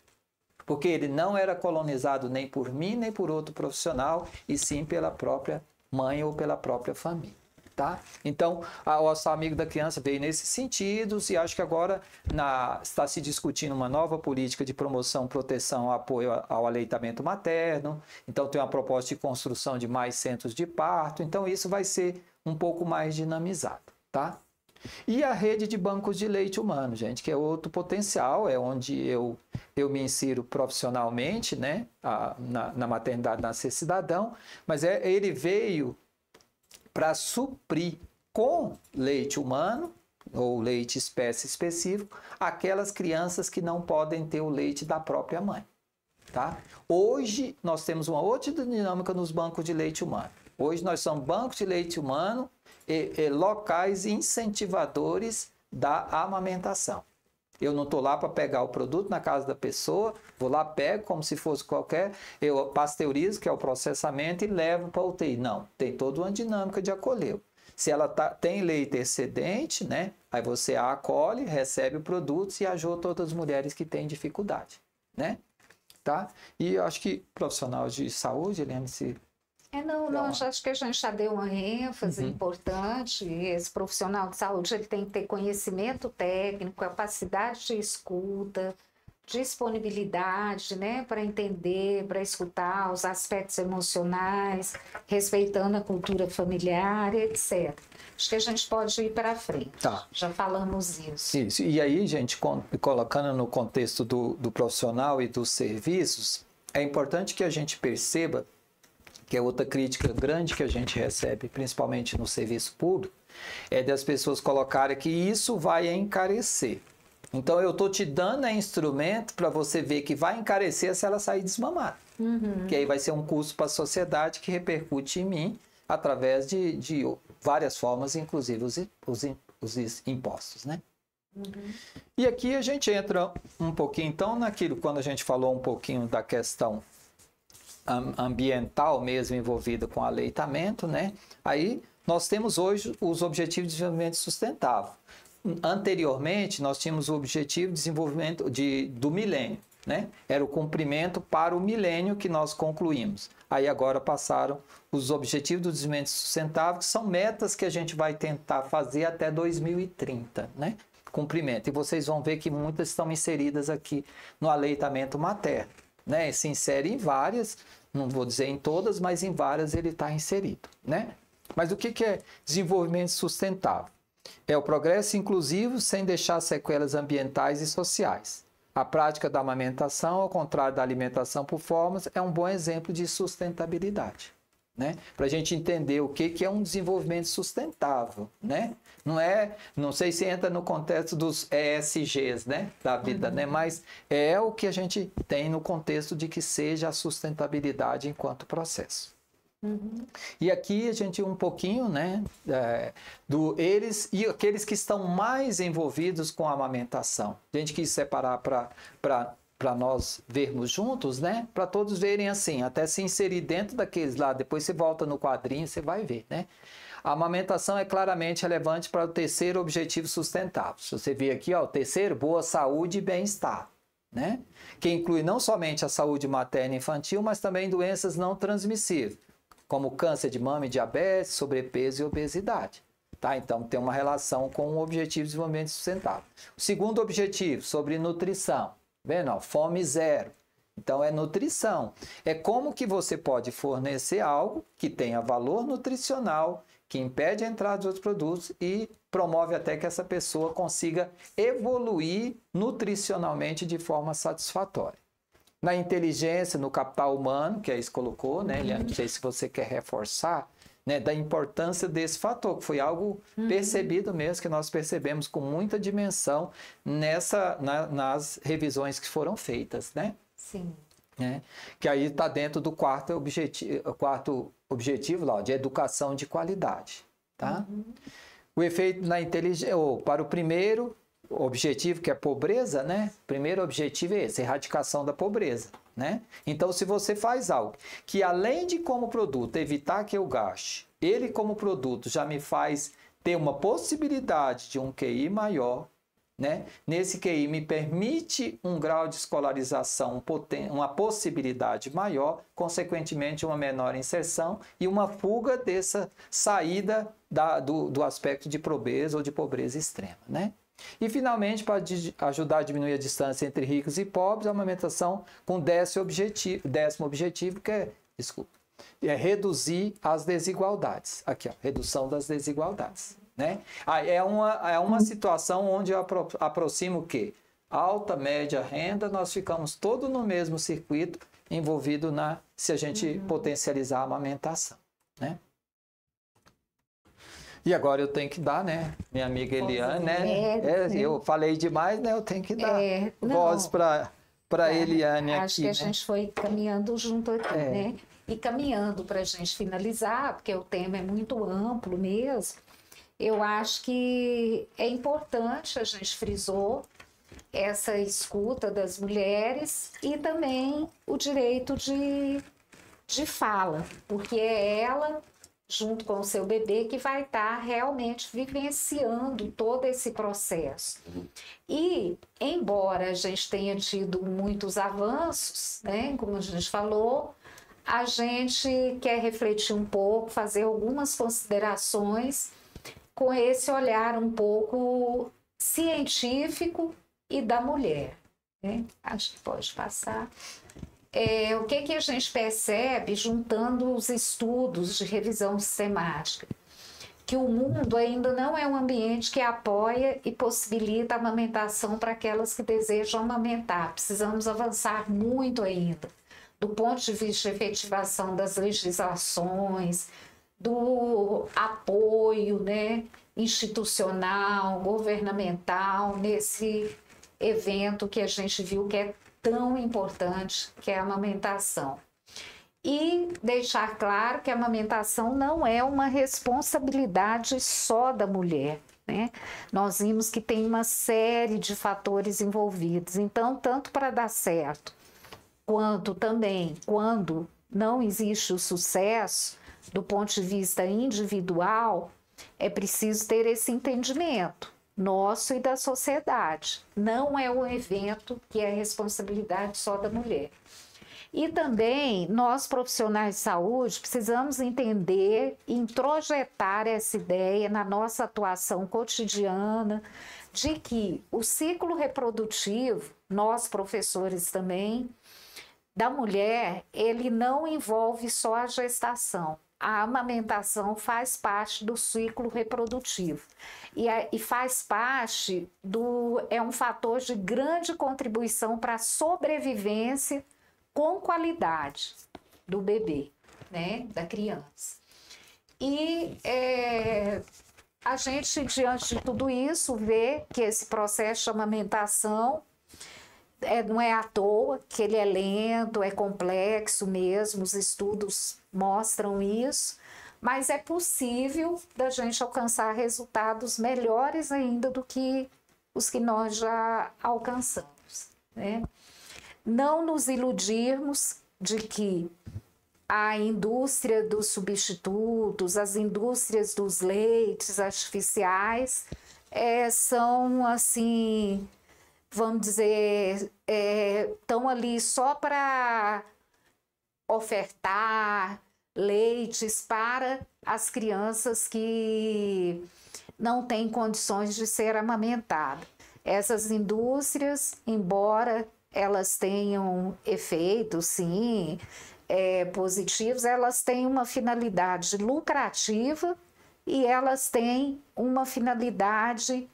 Porque ele não era colonizado nem por mim, nem por outro profissional, e sim pela própria mãe ou pela própria família. Tá? Então, o nosso amigo da criança veio nesses sentidos e acho que agora está se discutindo uma nova política de promoção, proteção, apoio ao aleitamento materno. Então, tem uma proposta de construção de mais centros de parto. Então, isso vai ser um pouco mais dinamizado, tá? E a rede de bancos de leite humano, gente, que é outro potencial, é onde eu me insiro profissionalmente, né, na maternidade Nascer Cidadão, mas ele veio para suprir com leite humano, ou leite espécie específico, aquelas crianças que não podem ter o leite da própria mãe. Tá? Hoje nós temos uma outra dinâmica nos bancos de leite humano. Hoje nós somos bancos de leite humano e locais incentivadores da amamentação. Eu não estou lá para pegar o produto na casa da pessoa, vou lá, pego como se fosse qualquer, eu pasteurizo, que é o processamento, e levo para a UTI. Não, tem toda uma dinâmica de acolher. Se ela tem leite excedente, né, aí você a acolhe, recebe o produto e ajuda todas as mulheres que têm dificuldade, né? Tá? E eu acho que profissional de saúde, Eliane, se... Não, acho que a gente já deu uma ênfase importante. Esse profissional de saúde ele tem que ter conhecimento técnico, capacidade de escuta, disponibilidade, né, para entender, para escutar os aspectos emocionais, respeitando a cultura familiar, etc. Acho que a gente pode ir para frente. Tá. Já falamos isso. Isso. E aí, gente, colocando no contexto do profissional e dos serviços, é importante que a gente perceba que é outra crítica grande que a gente recebe, principalmente no serviço público, é das pessoas colocarem que isso vai encarecer. Então, eu estou te dando instrumento para você ver que vai encarecer se ela sair desmamada. Que aí vai ser um custo para a sociedade que repercute em mim através de várias formas, inclusive os impostos, né? E aqui a gente entra um pouquinho, então, naquilo, quando a gente falou um pouquinho da questão ambiental mesmo envolvida com aleitamento, né? Aí nós temos hoje os Objetivos de Desenvolvimento Sustentável. Anteriormente, nós tínhamos o Objetivo de Desenvolvimento do Milênio, né? Era o cumprimento para o milênio que nós concluímos. Aí agora passaram os Objetivos do Desenvolvimento Sustentável, que são metas que a gente vai tentar fazer até 2030, né? Cumprimento. E vocês vão ver que muitas estão inseridas aqui no aleitamento materno, né? Se insere em várias, não vou dizer em todas, mas em várias ele está inserido, né? Mas o que é desenvolvimento sustentável? É o progresso inclusivo sem deixar sequelas ambientais e sociais. A prática da amamentação, ao contrário da alimentação por formas, é um bom exemplo de sustentabilidade, né? Para a gente entender o que é um desenvolvimento sustentável, né? Não sei se entra no contexto dos ESGs, né, da vida, né? Mas é o que a gente tem no contexto de que seja a sustentabilidade enquanto processo. E aqui a gente um pouquinho, né, eles e aqueles que estão mais envolvidos com a amamentação. A gente quis separar para nós vermos juntos, né, para todos verem assim, até se inserir dentro daqueles lá, depois você volta no quadrinho, você vai ver, né? A amamentação é claramente relevante para o terceiro objetivo sustentável. Se você ver aqui, ó, o terceiro, boa saúde e bem-estar, né? Que inclui não somente a saúde materna e infantil, mas também doenças não transmissíveis, como câncer de mama e diabetes, sobrepeso e obesidade. Tá? Então, tem uma relação com o objetivo de desenvolvimento sustentável. O segundo objetivo, sobre nutrição. Vendo? Ó, fome zero. Então, é nutrição. É como que você pode fornecer algo que tenha valor nutricional, que impede a entrada de outros produtos e promove até que essa pessoa consiga evoluir nutricionalmente de forma satisfatória. Na inteligência, no capital humano, que a Is colocou, né? Não sei se você quer reforçar, né, da importância desse fator, que foi algo percebido mesmo, que nós percebemos com muita dimensão nas revisões que foram feitas, né? Sim. Né? Que aí está dentro do quarto objetivo lá, de educação de qualidade. Tá? O efeito na inteligência, para o primeiro objetivo, que é pobreza, né? O primeiro objetivo é esse, erradicação da pobreza, né? Então, se você faz algo que, além de como produto evitar que eu gaste, ele como produto já me faz ter uma possibilidade de um QI maior, né? Nesse QI me permite um grau de escolarização, uma possibilidade maior, consequentemente uma menor inserção e uma fuga dessa saída do aspecto de pobreza ou de pobreza extrema, né? E, finalmente, para ajudar a diminuir a distância entre ricos e pobres, a amamentação com décimo objetivo, que é reduzir as desigualdades. Aqui, ó, redução das desigualdades. né? É uma situação onde eu aproximo o quê? Alta, média renda, nós ficamos todos no mesmo circuito, envolvido se a gente potencializar a amamentação, né? E agora eu tenho que dar, né? Minha amiga Eliane, né? Eu falei demais, né? Eu tenho que dar voz para Eliane aqui. Acho que a gente foi caminhando junto aqui, né? E caminhando para a gente finalizar, porque o tema é muito amplo mesmo, eu acho que é importante, a gente frisou, essa escuta das mulheres e também o direito de fala, porque é ela, junto com o seu bebê, que vai estar realmente vivenciando todo esse processo. E, embora a gente tenha tido muitos avanços, né, como a gente falou, a gente quer refletir um pouco, fazer algumas considerações com esse olhar um pouco científico e da mulher, né? Acho que pode passar. O que a gente percebe juntando os estudos de revisão sistemática? Que o mundo ainda não é um ambiente que apoia e possibilita a amamentação para aquelas que desejam amamentar. Precisamos avançar muito ainda, do ponto de vista de efetivação das legislações, do apoio, né, institucional, governamental, nesse evento que a gente viu que é tão importante, que é a amamentação. E deixar claro que a amamentação não é uma responsabilidade só da mulher, né? Nós vimos que tem uma série de fatores envolvidos. Então, tanto para dar certo, quanto também quando não existe o sucesso, do ponto de vista individual, é preciso ter esse entendimento nosso e da sociedade. Não é um evento que é responsabilidade só da mulher. E também nós, profissionais de saúde, precisamos entender e introjetar essa ideia na nossa atuação cotidiana de que o ciclo reprodutivo, nós professores também, da mulher, ele não envolve só a gestação. A amamentação faz parte do ciclo reprodutivo e faz parte é um fator de grande contribuição para a sobrevivência com qualidade do bebê, né, da criança. E a gente, diante de tudo isso, vê que esse processo de amamentação não é à toa, que ele é lento, é complexo mesmo, os estudos mostram isso, mas é possível da gente alcançar resultados melhores ainda do que os que nós já alcançamos, né? Não nos iludirmos de que a indústria dos substitutos, as indústrias dos leites artificiais são assim, vamos dizer, estão ali só para ofertar leites para as crianças que não têm condições de ser amamentadas. Essas indústrias, embora elas tenham efeitos, sim, positivos, elas têm uma finalidade lucrativa e elas têm uma finalidade,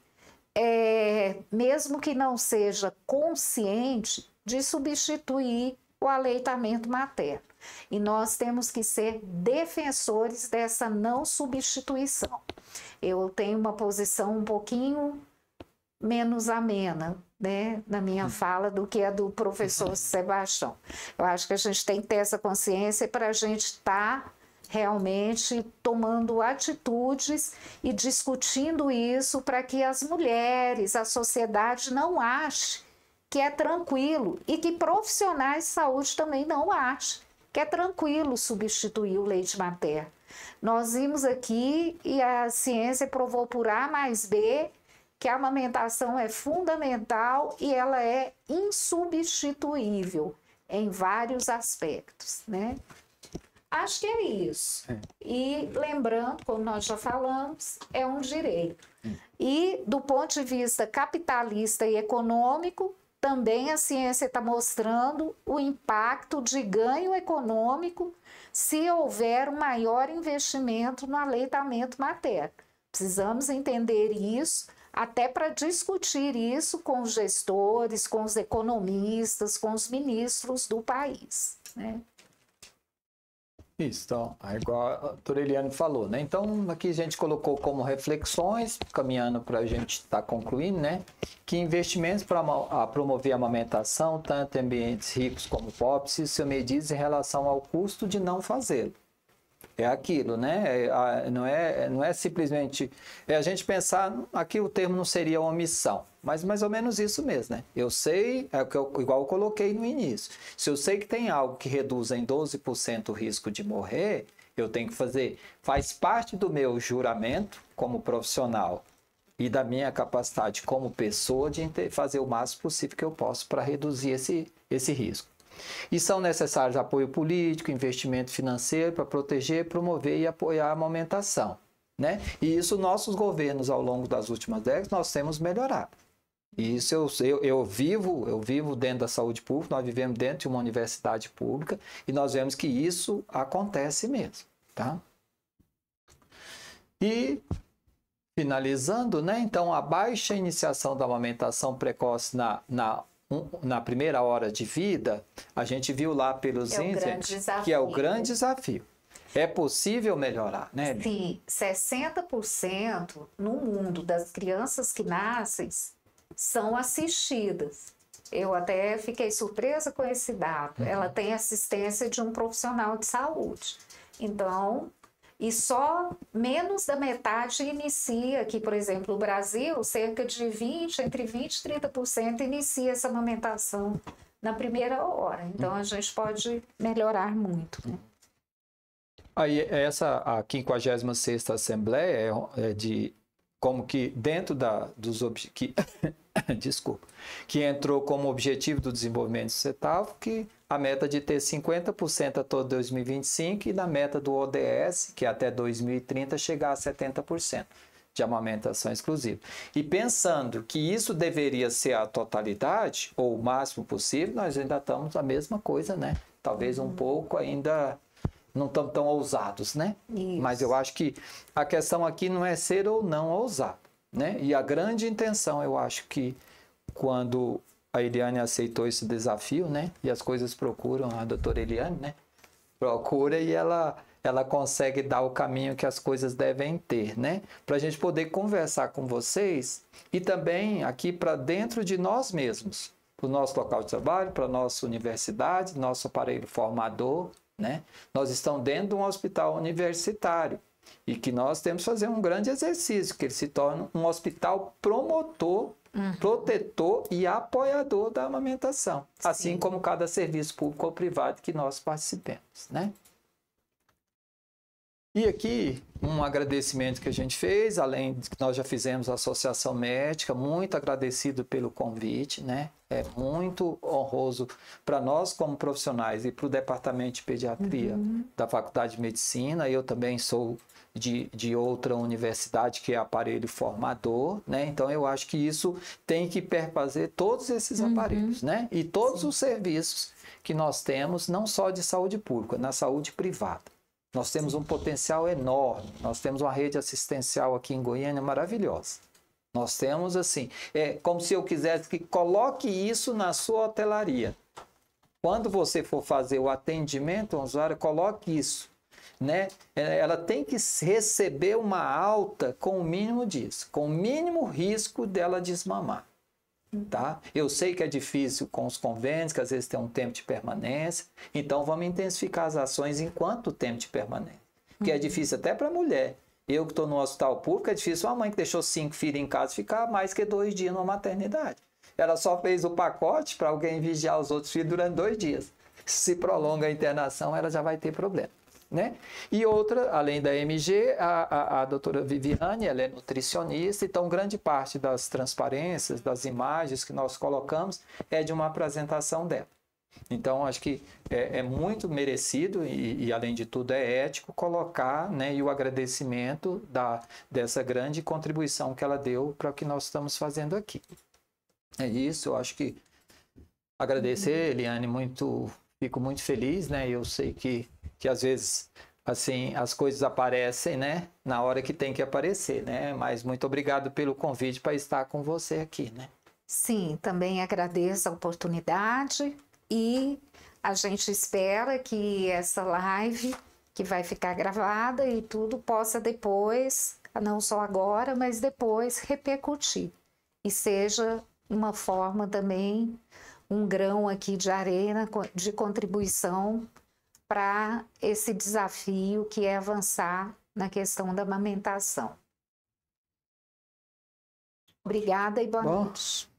mesmo que não seja consciente, de substituir o aleitamento materno. E nós temos que ser defensores dessa não substituição. Eu tenho uma posição um pouquinho menos amena, né, na minha fala do que a do professor Sebastião. Eu acho que a gente tem que ter essa consciência para a gente estar realmente tomando atitudes e discutindo isso para que as mulheres, a sociedade não ache que é tranquilo e que profissionais de saúde também não achem que é tranquilo substituir o leite materno. Nós vimos aqui e a ciência provou por A mais B que a amamentação é fundamental e ela é insubstituível em vários aspectos, né? Acho que é isso. E lembrando, como nós já falamos, é um direito. E do ponto de vista capitalista e econômico, também a ciência está mostrando o impacto de ganho econômico se houver um maior investimento no aleitamento materno. Precisamos entender isso, até para discutir isso com os gestores, com os economistas, com os ministros do país, né? Isso, então, igual a doutora Eliane falou, né? Então, aqui a gente colocou como reflexões, caminhando para a gente estar concluindo, né? Que investimentos para promover a amamentação, tanto em ambientes ricos como pobres, são medidos em relação ao custo de não fazê-lo. É aquilo, né? Não é simplesmente... a gente pensar... Aqui o termo não seria omissão, mas mais ou menos isso mesmo, né? Eu sei, igual eu coloquei no início, se eu sei que tem algo que reduz em 12% o risco de morrer, eu tenho que fazer... Faz parte do meu juramento como profissional e da minha capacidade como pessoa de fazer o máximo possível que eu posso para reduzir esse risco. E são necessários apoio político, investimento financeiro para proteger, promover e apoiar a amamentação, né? E isso nossos governos ao longo das últimas décadas nós temos melhorado. E isso eu vivo dentro da saúde pública, nós vivemos dentro de uma universidade pública e nós vemos que isso acontece mesmo, tá? E finalizando, né? Então a baixa iniciação da amamentação precoce na primeira hora de vida, a gente viu lá pelos índices que é o grande desafio. É possível melhorar, né? Sim, 60% no mundo das crianças que nascem são assistidas. Eu até fiquei surpresa com esse dado. Ela tem assistência de um profissional de saúde. Então, e só menos da metade inicia aqui, por exemplo, no Brasil, cerca de entre 20% e 30% inicia essa amamentação na primeira hora. Então, a gente pode melhorar muito, né? Aí, a 56ª Assembleia é de como que dentro dos desculpa, que entrou como objetivo do desenvolvimento sustentável, que a meta de ter 50% até 2025 e na meta do ODS, que até 2030 chegar a 70% de amamentação exclusiva. E pensando que isso deveria ser a totalidade, ou o máximo possível, nós ainda estamos a mesma coisa, né? Talvez um pouco ainda não estamos tão ousados, né? Isso. Mas eu acho que a questão aqui não é ser ou não ousado, né? E a grande intenção, eu acho que quando a Eliane aceitou esse desafio, né? E as coisas procuram, a doutora Eliane, né? Procura e ela consegue dar o caminho que as coisas devem ter, né? Para a gente poder conversar com vocês e também aqui para dentro de nós mesmos, para o nosso local de trabalho, para a nossa universidade, nosso aparelho formador, né? Nós estamos dentro de um hospital universitário e que nós temos que fazer um grande exercício, que ele se torne um hospital promotor, protetor e apoiador da amamentação, assim como cada serviço público ou privado que nós participemos, né? E aqui, um agradecimento que a gente fez, além de que nós já fizemos a Associação Médica, muito agradecido pelo convite, né? É muito honroso para nós como profissionais e para o Departamento de Pediatria da Faculdade de Medicina. Eu também sou de outra universidade que é aparelho formador, né? Então eu acho que isso tem que perfazer todos esses aparelhos, né? E todos os serviços que nós temos, não só de saúde pública, na saúde privada. Nós temos um potencial enorme, nós temos uma rede assistencial aqui em Goiânia maravilhosa. Nós temos assim, é como se eu quisesse que coloque isso na sua hotelaria. Quando você for fazer o atendimento ao usuário, coloque isso, né? Ela tem que receber uma alta com o mínimo disso, com o mínimo risco dela desmamar. Tá? Eu sei que é difícil com os convênios, que às vezes tem um tempo de permanência, então vamos intensificar as ações enquanto o tempo de permanência. Porque é difícil até para a mulher. Eu que estou no hospital público, é difícil uma mãe que deixou 5 filhos em casa ficar mais que 2 dias numa maternidade. Ela só fez o pacote para alguém vigiar os outros filhos durante 2 dias. Se prolonga a internação, ela já vai ter problema, né? E outra, além da MG, a doutora Viviane, ela é nutricionista, então grande parte das transparências, das imagens que nós colocamos é de uma apresentação dela. Então, acho que é muito merecido e, além de tudo, é ético colocar, né, e o agradecimento dessa grande contribuição que ela deu para o que nós estamos fazendo aqui. É isso, eu acho que agradecer, Eliane, fico muito feliz, né? Eu sei que às vezes assim, as coisas aparecem, né? Na hora que tem que aparecer, né? Mas muito obrigado pelo convite para estar com você aqui, né? Sim, também agradeço a oportunidade e a gente espera que essa live, que vai ficar gravada e tudo, possa depois, não só agora, mas depois repercutir. E seja uma forma também, um grão aqui de arena de contribuição para esse desafio que é avançar na questão da amamentação. Obrigada e boa noite.